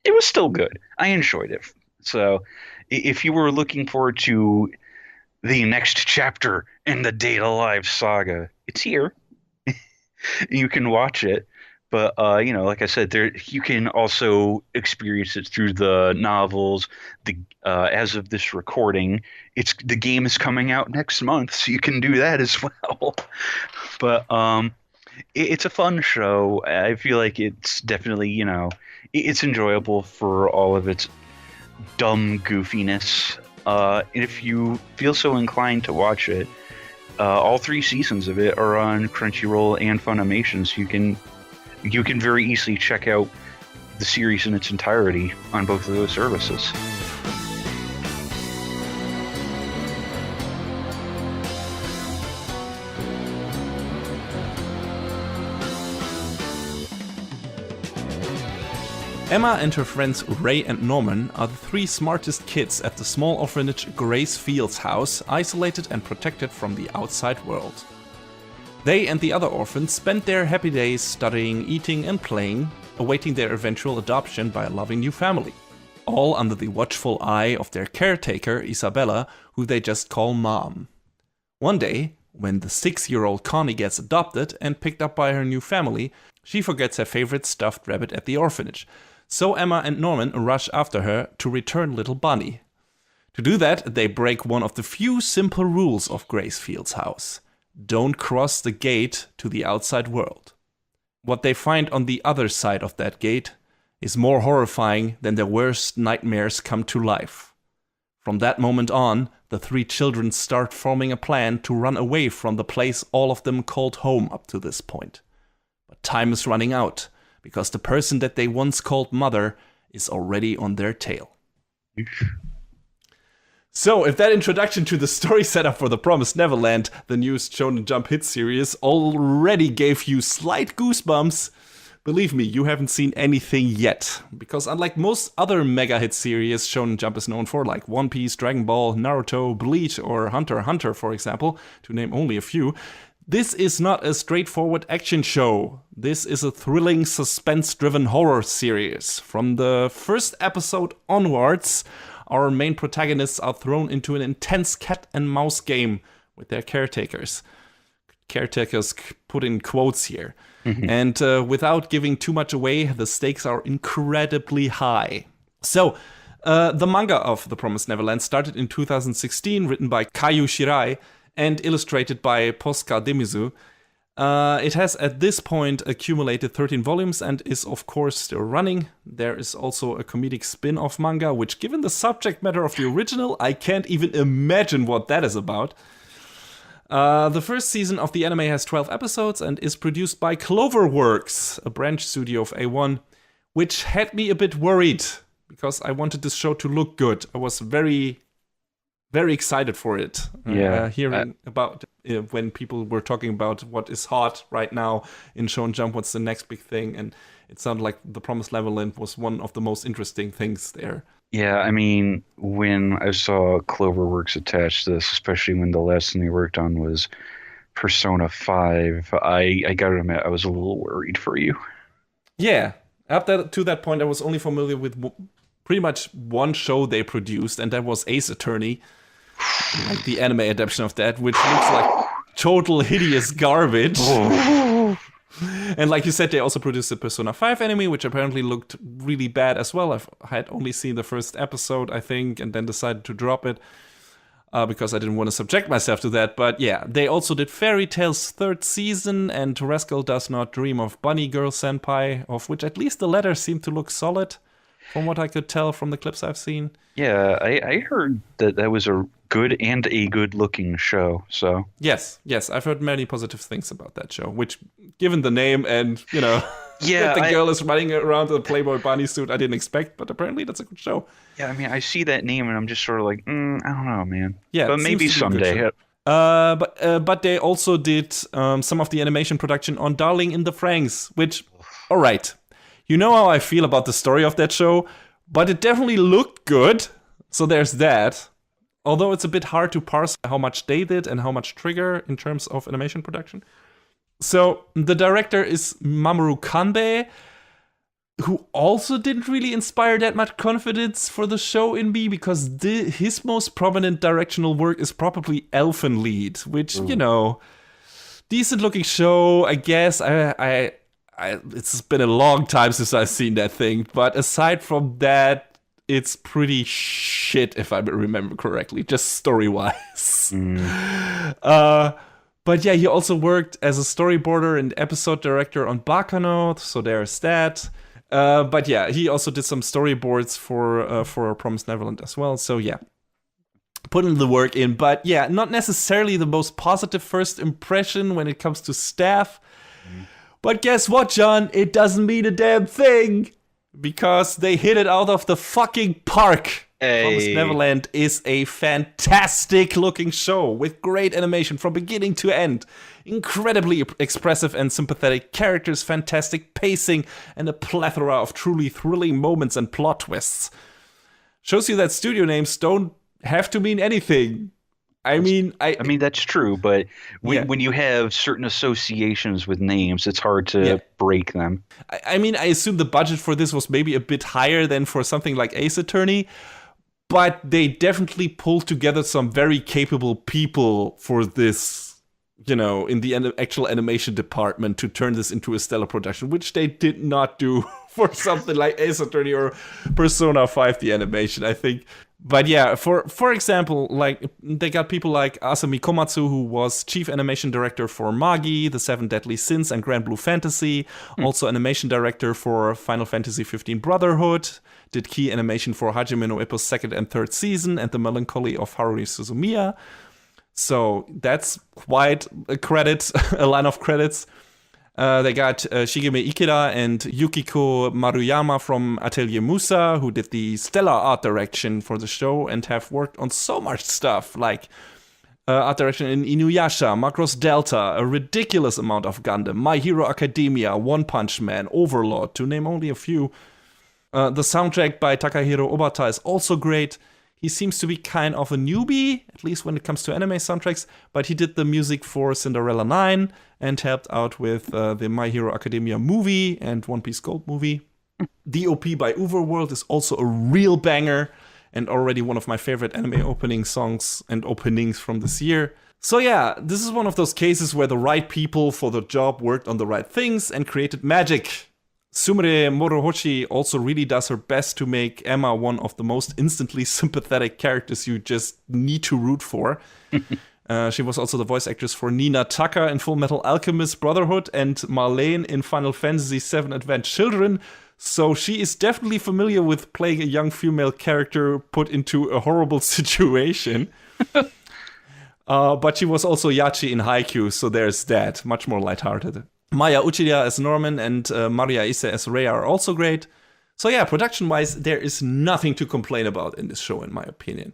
it was still good. I enjoyed it. So if you were looking forward to the next chapter in the Data Live saga, it's here. You can watch it. But, you know, like I said, you can also experience it through the novels. As of this recording, the game is coming out next month, so you can do that as well. But it's a fun show. I feel like it's definitely, you know, it's enjoyable for all of its dumb goofiness. And if you feel so inclined to watch it, all 3 seasons of it are on Crunchyroll and Funimation, so you can very easily check out the series in its entirety on both of those services. Emma and her friends Ray and Norman are the 3 smartest kids at the small orphanage Grace Fields house, isolated and protected from the outside world. They and the other orphans spend their happy days studying, eating and playing, awaiting their eventual adoption by a loving new family. All under the watchful eye of their caretaker, Isabella, who they just call Mom. One day, when the 6-year-old Connie gets adopted and picked up by her new family, she forgets her favorite stuffed rabbit at the orphanage. So Emma and Norman rush after her to return little Bunny. To do that, they break one of the few simple rules of Grace Fields' house. Don't cross the gate to the outside world. What they find on the other side of that gate is more horrifying than their worst nightmares come to life. From that moment on, the three children start forming a plan to run away from the place all of them called home up to this point. But time is running out, because the person that they once called mother is already on their tail. So, if that introduction to the story setup for The Promised Neverland, the newest Shonen Jump hit series, already gave you slight goosebumps, believe me, you haven't seen anything yet. Because unlike most other mega hit series Shonen Jump is known for, like One Piece, Dragon Ball, Naruto, Bleach, or Hunter x Hunter, for example, to name only a few, this is not a straightforward action show. This is a thrilling, suspense-driven horror series. From the first episode onwards, our main protagonists are thrown into an intense cat and mouse game with their caretakers. Caretakers put in quotes here. And without giving too much away, the stakes are incredibly high. So, the manga of The Promised Neverland started in 2016, written by Kayu Shirai and illustrated by Posca Demizu. It has at this point accumulated 13 volumes and is of course still running. There is also a comedic spin-off manga, which given the subject matter of the original, I can't even imagine what that is about. The first season of the anime has 12 episodes and is produced by Cloverworks, a branch studio of A1, which had me a bit worried because I wanted this show to look good. I was very, very excited for it. Hearing about when people were talking about what is hot right now in Shonen Jump, what's the next big thing, and it sounded like The Promised Neverland was one of the most interesting things there. Yeah, I mean, when I saw Cloverworks attached to this, especially when the last thing they worked on was Persona 5, I gotta admit, I was a little worried for you. Yeah, up to that point, I was only familiar with pretty much one show they produced, and that was Ace Attorney, like the anime adaptation of that, which looks like total hideous garbage. And like you said, they also produced the Persona 5 anime, which apparently looked really bad as well. I had only seen the first episode, I think, and then decided to drop it because I didn't want to subject myself to that. But yeah, they also did Fairy Tail's third season and Rascal Does Not Dream of Bunny Girl Senpai, of which at least the latter seemed to look solid, from what I could tell from the clips I've seen. Yeah, I heard that was a good and a good-looking show, so... Yes, I've heard many positive things about that show, which, given the name and, yeah, that the girl is running around in a Playboy bunny suit, I didn't expect, but apparently that's a good show. Yeah, I mean, I see that name and I'm just sort of like, I don't know, man. Yeah, but maybe someday. But they also did some of the animation production on Darling in the Franxx, which, all right, you know how I feel about the story of that show, but it definitely looked good, so there's that. Although it's a bit hard to parse how much they did and how much Trigger in terms of animation production. So the director is Mamoru Kanbei, who also didn't really inspire that much confidence for the show in me, because his most prominent directional work is probably Elfen Lied, which, decent looking show, I guess. It's been a long time since I've seen that thing, but aside from that, it's pretty shit, if I remember correctly, just story-wise. But yeah, he also worked as a storyboarder and episode director on Bakano, so there's that. But yeah, he also did some storyboards for Promised Neverland as well, so yeah. Putting the work in, but yeah, not necessarily the most positive first impression when it comes to staff. But guess what, John? It doesn't mean a damn thing! Because they hit it out of the fucking park. Hey. Promised Neverland is a fantastic looking show with great animation from beginning to end. Incredibly expressive and sympathetic characters, fantastic pacing, and a plethora of truly thrilling moments and plot twists. Shows you that studio names don't have to mean anything. I mean, that's true, but when you have certain associations with names, it's hard to break them. I assume the budget for this was maybe a bit higher than for something like Ace Attorney, but they definitely pulled together some very capable people for this, in the actual animation department to turn this into a stellar production, which they did not do for something like Ace Attorney or Persona 5, the animation. I think But yeah, for example, like they got people like Asami Komatsu, who was chief animation director for Magi, The Seven Deadly Sins, and Grand Blue Fantasy. Also animation director for Final Fantasy XV Brotherhood. Did key animation for Hajime no Ippo's second and third season and The Melancholy of Haruhi Suzumiya. So that's quite a credit, a line of credits. They got Shigeme Ikeda and Yukiko Maruyama from Atelier Musa, who did the stellar art direction for the show and have worked on so much stuff, like art direction in Inuyasha, Macross Delta, a ridiculous amount of Gundam, My Hero Academia, One Punch Man, Overlord, to name only a few. The soundtrack by Takahiro Obata is also great. He seems to be kind of a newbie, at least when it comes to anime soundtracks, but he did the music for Cinderella 9 and helped out with the My Hero Academia movie and One Piece Gold movie. The OP by Overworld is also a real banger and already one of my favorite anime opening songs and openings from this year. So yeah, this is one of those cases where the right people for the job worked on the right things and created magic. Sumire Morohoshi also really does her best to make Emma one of the most instantly sympathetic characters you just need to root for. She was also the voice actress for Nina Tucker in Full Metal Alchemist Brotherhood and Marlene in Final Fantasy VII Advent Children. So she is definitely familiar with playing a young female character put into a horrible situation. But she was also Yachi in Haikyuu, so there's that. Much more lighthearted. Maya Uchida as Norman and Maria Ise as Rei are also great. So yeah, production-wise, there is nothing to complain about in this show, in my opinion.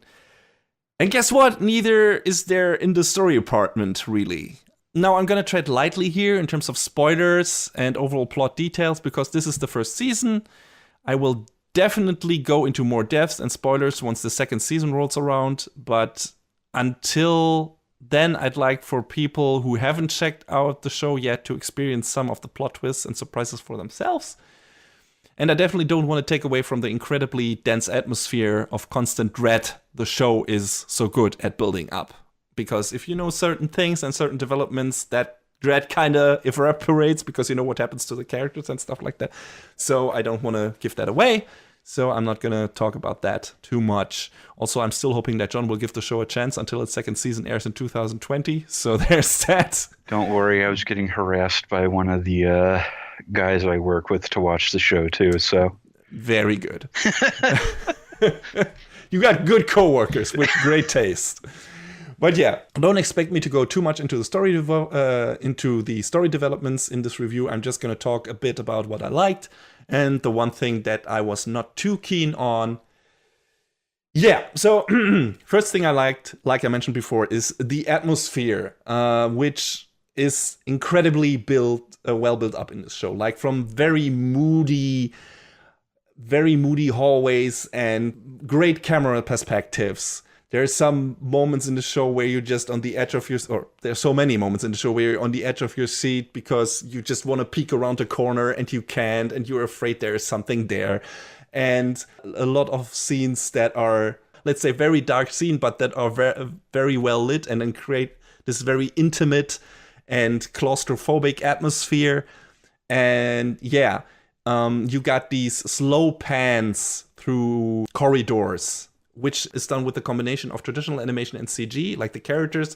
And guess what? Neither is there in the story department, really. Now, I'm gonna tread lightly here in terms of spoilers and overall plot details, because this is the first season. I will definitely go into more depths and spoilers once the second season rolls around, but until then, I'd like for people who haven't checked out the show yet to experience some of the plot twists and surprises for themselves. And I definitely don't want to take away from the incredibly dense atmosphere of constant dread the show is so good at building up. Because if you know certain things and certain developments, that dread kind of evaporates because you know what happens to the characters and stuff like that. So I don't want to give that away. So I'm not going to talk about that too much. Also, I'm still hoping that John will give the show a chance until its second season airs in 2020. So there's that. Don't worry, I was getting harassed by one of the guys I work with to watch the show too. So very good. You got good coworkers with great taste. But yeah, don't expect me to go too much into the story developments in this review. I'm just going to talk a bit about what I liked and the one thing that I was not too keen on. Yeah, so first thing I liked, like I mentioned before, is the atmosphere, which is incredibly well built up in this show. Like from very moody hallways and great camera perspectives. There's some moments in the show where you're just on the edge of or there's so many moments in the show where you're on the edge of your seat because you just want to peek around the corner and you can't, and you're afraid there is something there. And a lot of scenes that are, let's say, very dark scene, but that are very well lit and then create this very intimate and claustrophobic atmosphere. And yeah, you got these slow pans through corridors, which is done with a combination of traditional animation and CG. Like the characters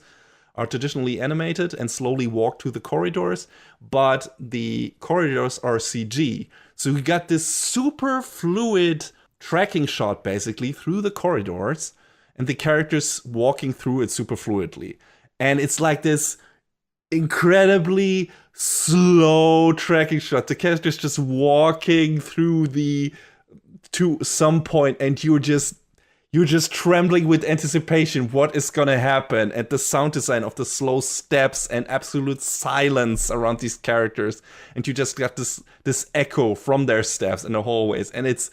are traditionally animated and slowly walk through the corridors, but the corridors are CG. So you got this super fluid tracking shot basically through the corridors and the characters walking through it super fluidly. And it's like this incredibly slow tracking shot. The characters just walking through to some point, and you're just trembling with anticipation what is gonna happen, and the sound design of the slow steps and absolute silence around these characters, and you just got this echo from their steps in the hallways, and it's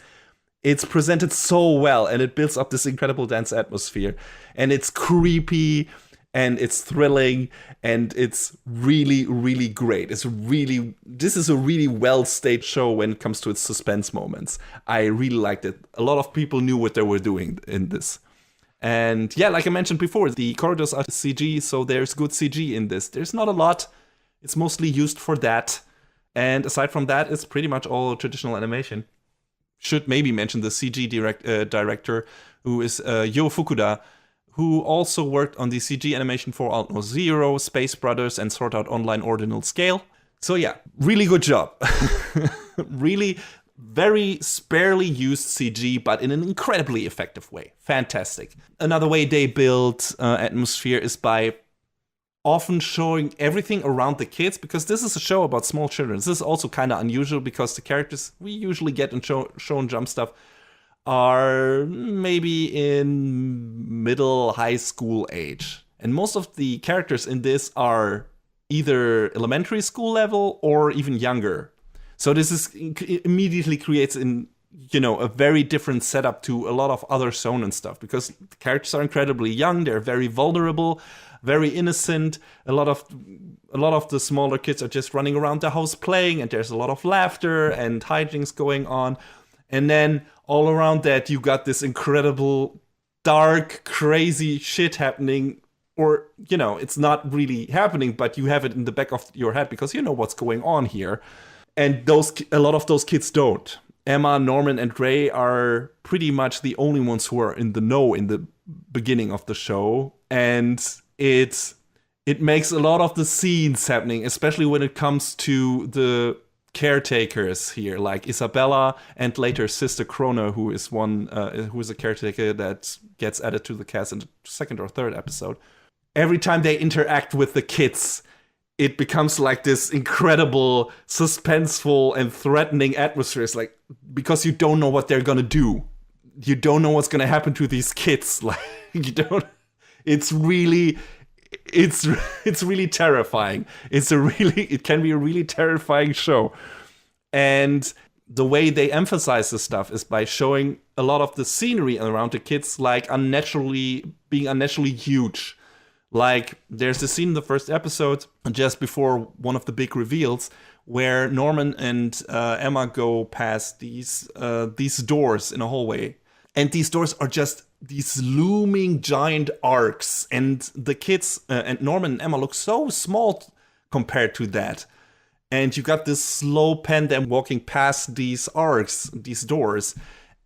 presented so well, and it builds up this incredible dense atmosphere, and it's creepy and it's thrilling, and it's really, really great. This is a really well-staged show when it comes to its suspense moments. I really liked it. A lot of people knew what they were doing in this. And yeah, like I mentioned before, the corridors are CG, so there's good CG in this. There's not a lot. It's mostly used for that. And aside from that, it's pretty much all traditional animation. Should maybe mention the CG director, who is Yo Fukuda, who also worked on the CG animation for Almost Zero, Space Brothers, and Sword Art Online Ordinal Scale. So yeah, really good job. Really very sparely used CG, but in an incredibly effective way. Fantastic. Another way they build atmosphere is by often showing everything around the kids, because this is a show about small children. This is also kind of unusual because the characters we usually get in Shonen Jump stuff are maybe in middle high school age. And most of the characters in this are either elementary school level or even younger. So this is immediately creates a very different setup to a lot of other shonen stuff, because the characters are incredibly young, they're very vulnerable, very innocent. A lot of the smaller kids are just running around the house playing, and there's a lot of laughter and hijinks going on. And then all around that, you got this incredible, dark, crazy shit happening. Or, it's not really happening, but you have it in the back of your head because you know what's going on here. And a lot of those kids don't. Emma, Norman, and Ray are pretty much the only ones who are in the know in the beginning of the show. And it makes a lot of the scenes happening, especially when it comes to the caretakers here, like Isabella and later Sister Krona, who is a caretaker that gets added to the cast in the second or third episode. Every time they interact with the kids, it becomes like this incredible, suspenseful and threatening atmosphere. It's like, because you don't know what they're gonna do. You don't know what's gonna happen to these kids. Like, you don't. It's really terrifying. It can be a really terrifying show. And the way they emphasize this stuff is by showing a lot of the scenery around the kids like being unnaturally huge. Like, there's a scene in the first episode, just before one of the big reveals, where Norman and Emma go past these doors in a hallway. And these doors are just these looming giant arcs. And the kids, and Norman and Emma, look so small compared to that. And you got this slow pan them walking past these arcs, these doors.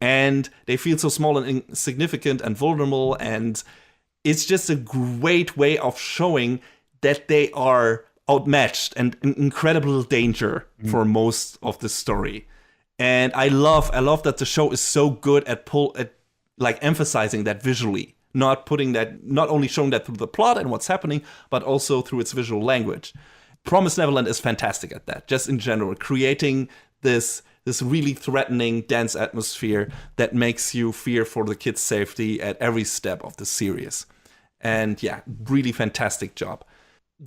And they feel so small and insignificant and vulnerable, and it's just a great way of showing that they are outmatched and in incredible danger for most of the story. And I love that the show is so good at emphasizing that visually, not only showing that through the plot and what's happening, but also through its visual language. Promised Neverland is fantastic at that, just in general, creating this really threatening, dense atmosphere that makes you fear for the kids' safety at every step of the series. And yeah, really fantastic job.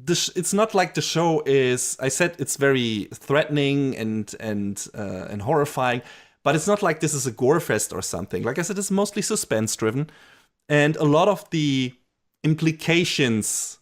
It's not like the show is, I said it's very threatening and horrifying, but it's not like this is a gore fest or something. Like I said, it's mostly suspense driven. And a lot of the implications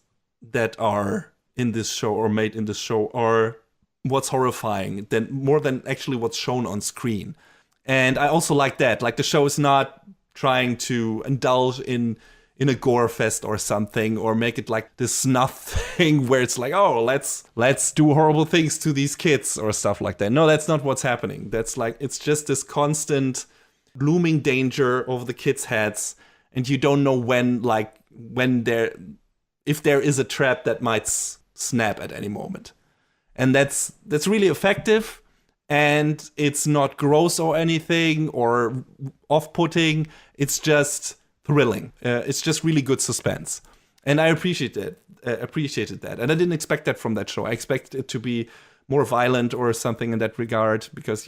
that are in this show or made in this show are what's horrifying more than actually what's shown on screen. And I also like that. Like, the show is not trying to indulge in a gore fest or something, or make it like this snuff thing where it's like, oh, let's do horrible things to these kids or stuff like that. No, that's not what's happening. That's like, it's just this constant looming danger over the kids' heads, and you don't know if there is a trap that might snap at any moment. And that's really effective, and it's not gross or anything or off-putting. It's just thrilling. It's just really good suspense, and I appreciated that. And I didn't expect that from that show. I expected it to be more violent or something in that regard, because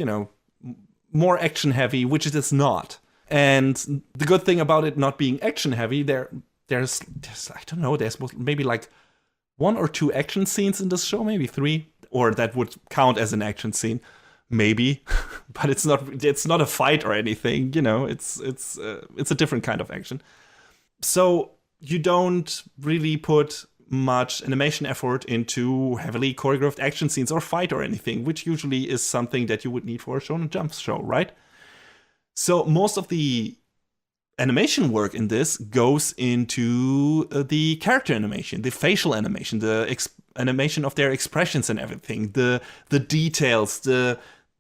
more action heavy, which it is not. And the good thing about it not being action heavy, there's I don't know, there's maybe like 1 or 2 action scenes in this show, maybe 3, or that would count as an action scene, maybe. But it's not a fight or anything, it's a different kind of action. So you don't really put much animation effort into heavily choreographed action scenes or fight or anything, which usually is something that you would need for a Shonen Jump show, right? So most of the animation work in this goes into the character animation, the facial animation, the animation of their expressions and everything, the details, the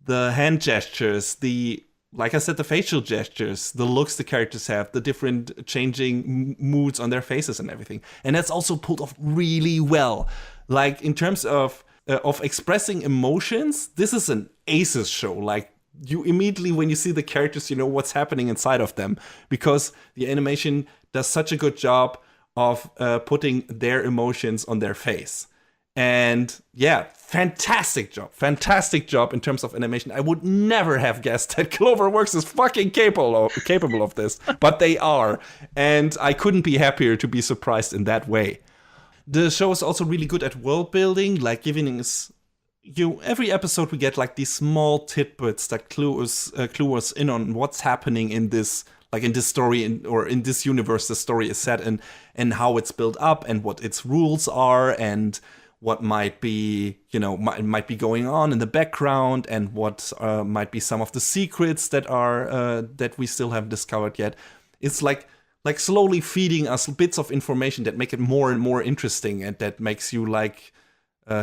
hand gestures, the like I said, the facial gestures, the looks the characters have, the different changing moods on their faces and everything. And that's also pulled off really well. Like, in terms of expressing emotions, this is an aces show. Like, you immediately, when you see the characters, you know what's happening inside of them, because the animation does such a good job of putting their emotions on their face. And yeah, fantastic job in terms of animation. I would never have guessed that Cloverworks is fucking capable of this, but they are. And I couldn't be happier to be surprised in that way. The show is also really good at world building, like giving us, every episode we get like these small tidbits that clue us in on what's happening in this, like in this story, or in this universe the story is set in, and how it's built up, and what its rules are, and what might be, might be going on in the background, and what might be some of the secrets that are that we still haven't discovered yet. It's like slowly feeding us bits of information that make it more and more interesting, and that makes you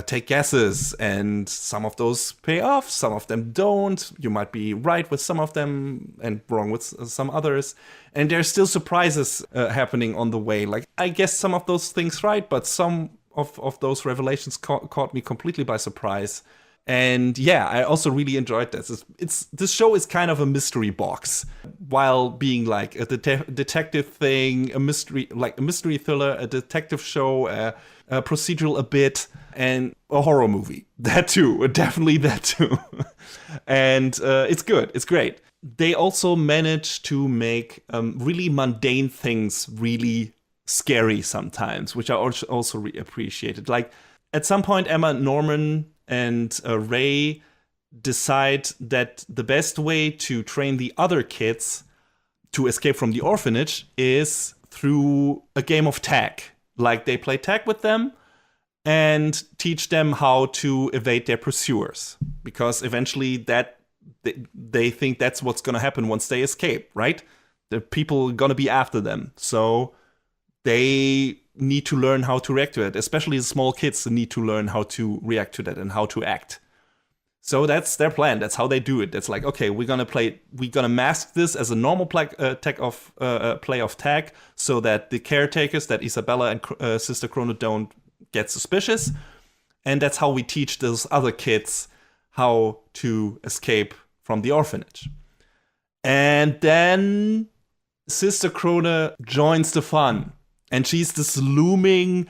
take guesses, and some of those pay off, some of them don't. You might be right with some of them and wrong with some others, and there's still surprises happening on the way. Like, I guess some of those things right, but some of those revelations caught me completely by surprise. And yeah, I also really enjoyed this. This show is kind of a mystery box, while being like a detective thing, a mystery thriller, a detective show, a procedural a bit, and a horror movie. That too, definitely that too. And it's good, it's great. They also manage to make really mundane things really scary sometimes, which I also appreciated. Like, at some point, Emma, Norman, and Ray decide that the best way to train the other kids to escape from the orphanage is through a game of tag. Like, they play tag with them and teach them how to evade their pursuers, because eventually they think that's what's going to happen once they escape, right? The people are going to be after them. So they need to learn how to react to it. Especially the small kids need to learn how to react to that and how to act. So that's their plan. That's how they do it. It's like, okay, we're gonna mask this as a normal play of tag, so that the caretakers, that Isabella and Sister Chrono, don't get suspicious. And that's how we teach those other kids how to escape from the orphanage. And then Sister Chrono joins the fun. And she's this looming,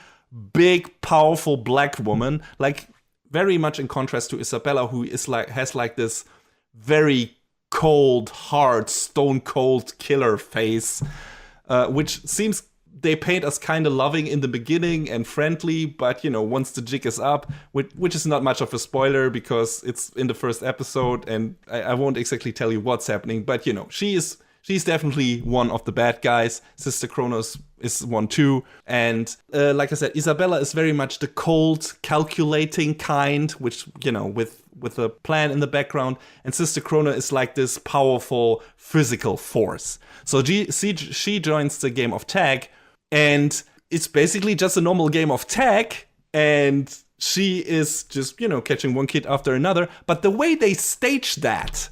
big, powerful black woman, like very much in contrast to Isabella, who has this very cold, hard, stone cold killer face, which seems they paint us kind of loving in the beginning and friendly, but once the jig is up, which is not much of a spoiler because it's in the first episode, and I won't exactly tell you what's happening, but she's definitely one of the bad guys. Sister Kronos is one too. And like I said, Isabella is very much the cold, calculating kind, which, with a plan in the background. And Sister Chrono is like this powerful physical force. So she joins the game of tag, and it's basically just a normal game of tag. And she is just, catching one kid after another. But the way they stage that,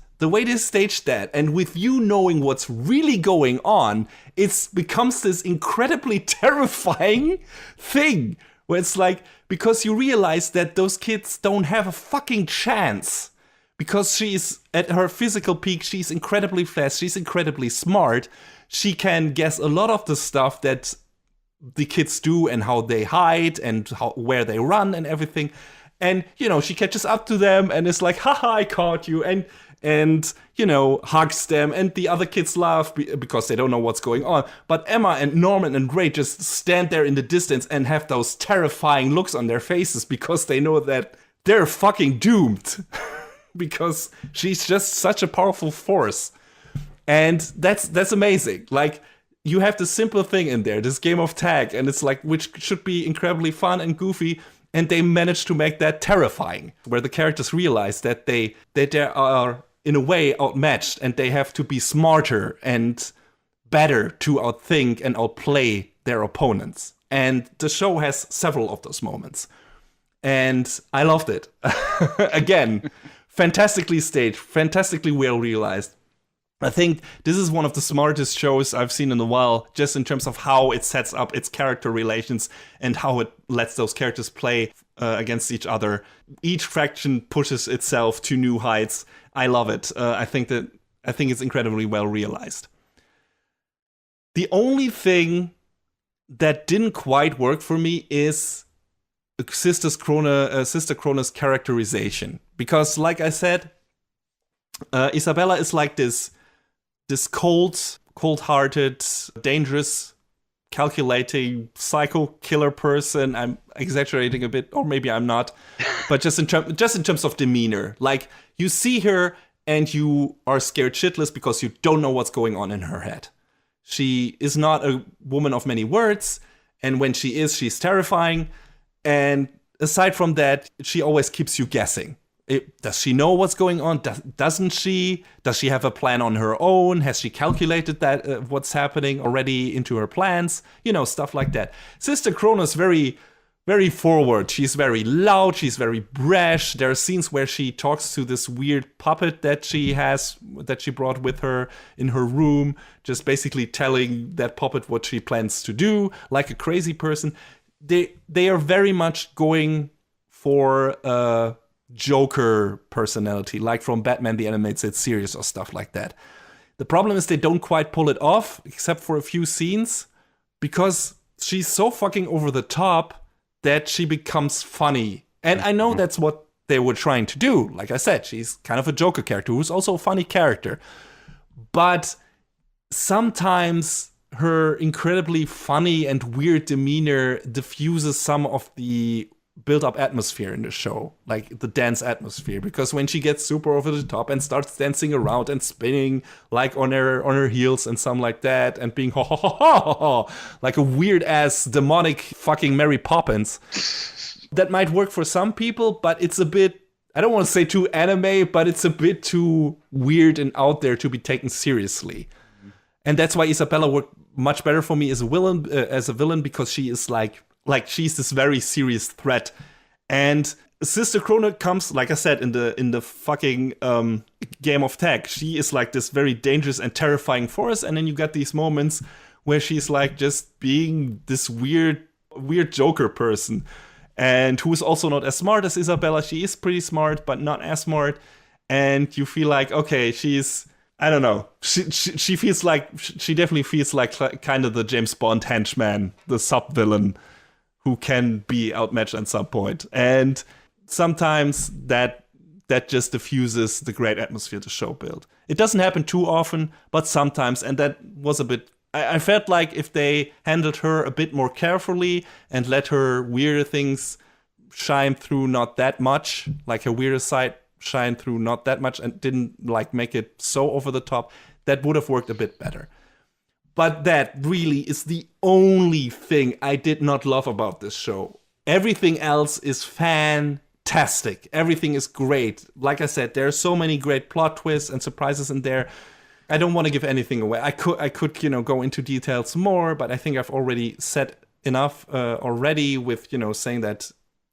and with you knowing what's really going on, it becomes this incredibly terrifying thing. Where it's like, because you realize that those kids don't have a fucking chance. Because she's at her physical peak, she's incredibly fast, she's incredibly smart. She can guess a lot of the stuff that the kids do, and how they hide, and where they run, and everything. And, she catches up to them, and is like, haha, I caught you, and hugs them, and the other kids laugh because they don't know what's going on. But Emma and Norman and Ray just stand there in the distance and have those terrifying looks on their faces, because they know that they're fucking doomed. Because she's just such a powerful force. And that's amazing. Like, you have this simple thing in there, this game of tag, and it's like, which should be incredibly fun and goofy, and they manage to make that terrifying, where the characters realize that they are in a way outmatched, and they have to be smarter and better to outthink and outplay their opponents. And the show has several of those moments. And I loved it. Again, fantastically staged, fantastically well realized. I think this is one of the smartest shows I've seen in a while, just in terms of how it sets up its character relations and how it lets those characters play against each other. Each faction pushes itself to new heights. I love it. I think it's incredibly well realized. The only thing that didn't quite work for me is Sister Krona's characterization, because, like I said, Isabella is like this cold-hearted, dangerous, calculating, psycho killer person. I'm exaggerating a bit, or maybe I'm not, but just in terms of demeanor. Like, you see her and you are scared shitless because you don't know what's going on in her head. She is not a woman of many words, and when she is, she's terrifying. And aside from that, she always keeps you guessing. Does she know what's going on? Doesn't she? Does she have a plan on her own? Has she calculated that what's happening already into her plans? You know, stuff like that. Sister Krona's very, very forward. She's very loud. She's very brash. There are scenes where she talks to this weird puppet that she brought with her in her room, just basically telling that puppet what she plans to do, like a crazy person. They are very much going for Joker personality, like from Batman the Animated Series or stuff like that. The problem is they don't quite pull it off, except for a few scenes, because she's so fucking over the top that she becomes funny. And I know that's what they were trying to do. Like I said, she's kind of a Joker character who's also a funny character. But sometimes her incredibly funny and weird demeanor diffuses some of the build-up atmosphere in the show, like the dance atmosphere, because when she gets super over the top and starts dancing around and spinning like on her heels and something like that, and being ho ho ho ho ho, like a weird-ass demonic fucking Mary Poppins, that might work for some people, but it's a bit, I don't want to say too anime, but it's a bit too weird and out there to be taken seriously. And that's why Isabella worked much better for me as a villain, because she is like she's this very serious threat. And Sister Krona comes, like I said, in the fucking game of tag. She is like this very dangerous and terrifying force, and then you got these moments where she's like just being this weird Joker person, and who is also not as smart as Isabella. She is pretty smart, but not as smart. And you feel like, okay, she's, I don't know. She feels like, she definitely feels like kind of the James Bond henchman, the sub-villain who can be outmatched at some point. And sometimes that just diffuses the great atmosphere the show built. It doesn't happen too often, but sometimes, and that was a bit, I felt like if they handled her a bit more carefully and let her weirder things shine through not that much, like her weirder side shine through not that much, and didn't like make it so over the top, that would have worked a bit better. But that really is the only thing I did not love about this show. Everything else is fantastic. Everything is great. Like I said, there are so many great plot twists and surprises in there. I don't want to give anything away. I could go into details more, but I think I've already said enough already with, saying that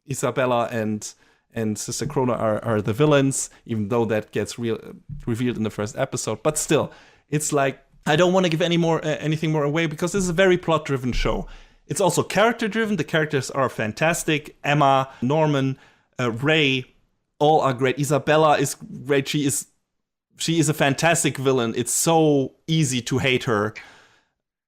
Isabella and Sister Krona are the villains, even though that gets revealed in the first episode. But still, it's like, I don't want to give anything more away, because this is a very plot-driven show. It's also character-driven. The characters are fantastic. Emma, Norman, Ray, all are great. Isabella is great. She is a fantastic villain. It's so easy to hate her,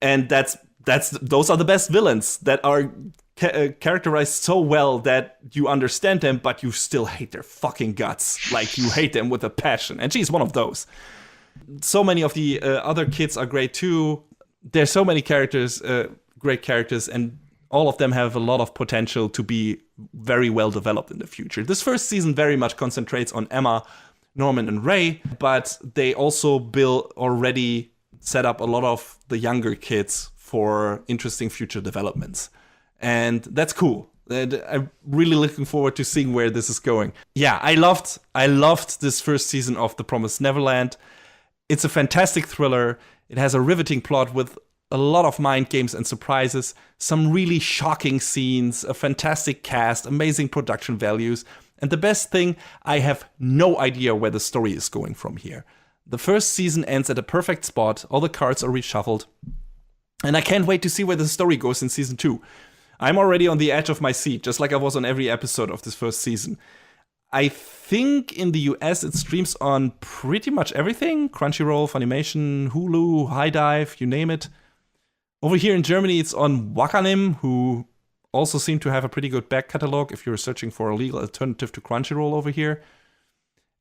and those are the best villains that are characterized so well that you understand them, but you still hate their fucking guts. Like, you hate them with a passion, and she's one of those. So many of the other kids are great too. There's so many characters, great characters, and all of them have a lot of potential to be very well developed in the future. This first season very much concentrates on Emma, Norman, and Ray, but they also already set up a lot of the younger kids for interesting future developments. And that's cool. And I'm really looking forward to seeing where this is going. Yeah, I loved this first season of The Promised Neverland. It's a fantastic thriller. It has a riveting plot with a lot of mind games and surprises, some really shocking scenes, a fantastic cast, amazing production values, and the best thing, I have no idea where the story is going from here. The first season ends at a perfect spot, all the cards are reshuffled, and I can't wait to see where the story goes in season 2. I'm already on the edge of my seat, just like I was on every episode of this first season. I think in the US it streams on pretty much everything. Crunchyroll, Funimation, Hulu, High Dive, you name it. Over here in Germany it's on Wakanim, who also seem to have a pretty good back catalog if you're searching for a legal alternative to Crunchyroll over here.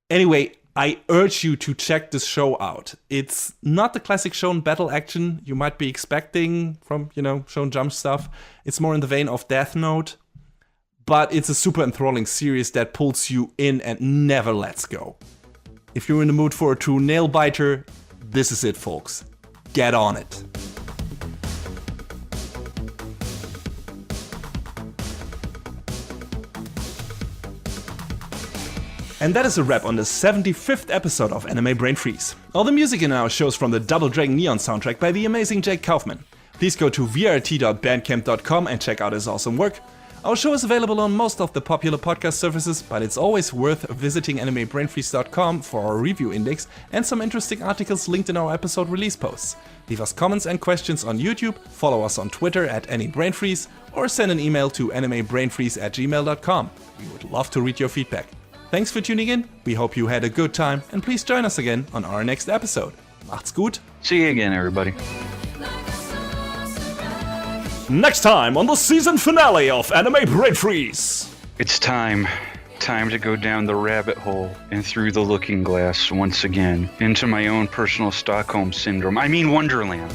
Anyway, I urge you to check this show out. It's not the classic shonen battle action you might be expecting from, Shonen Jump stuff. It's more in the vein of Death Note. But it's a super enthralling series that pulls you in and never lets go. If you're in the mood for a true nail-biter, this is it, folks. Get on it. And that is a wrap on the 75th episode of Anime Brain Freeze. All the music in our show is from the Double Dragon Neon soundtrack by the amazing Jake Kaufman. Please go to vrt.bandcamp.com and check out his awesome work. Our show is available on most of the popular podcast services, but it's always worth visiting animebrainfreeze.com for our review index and some interesting articles linked in our episode release posts. Leave us comments and questions on YouTube, follow us on Twitter at AnyBrainFreeze, or send an email to animebrainfreeze@gmail.com. We would love to read your feedback. Thanks for tuning in, we hope you had a good time, and please join us again on our next episode. Macht's gut! See you again, everybody. Next time on the season finale of Anime Brain Freeze! It's time to go down the rabbit hole and through the looking glass once again into my own personal Stockholm syndrome. I mean Wonderland.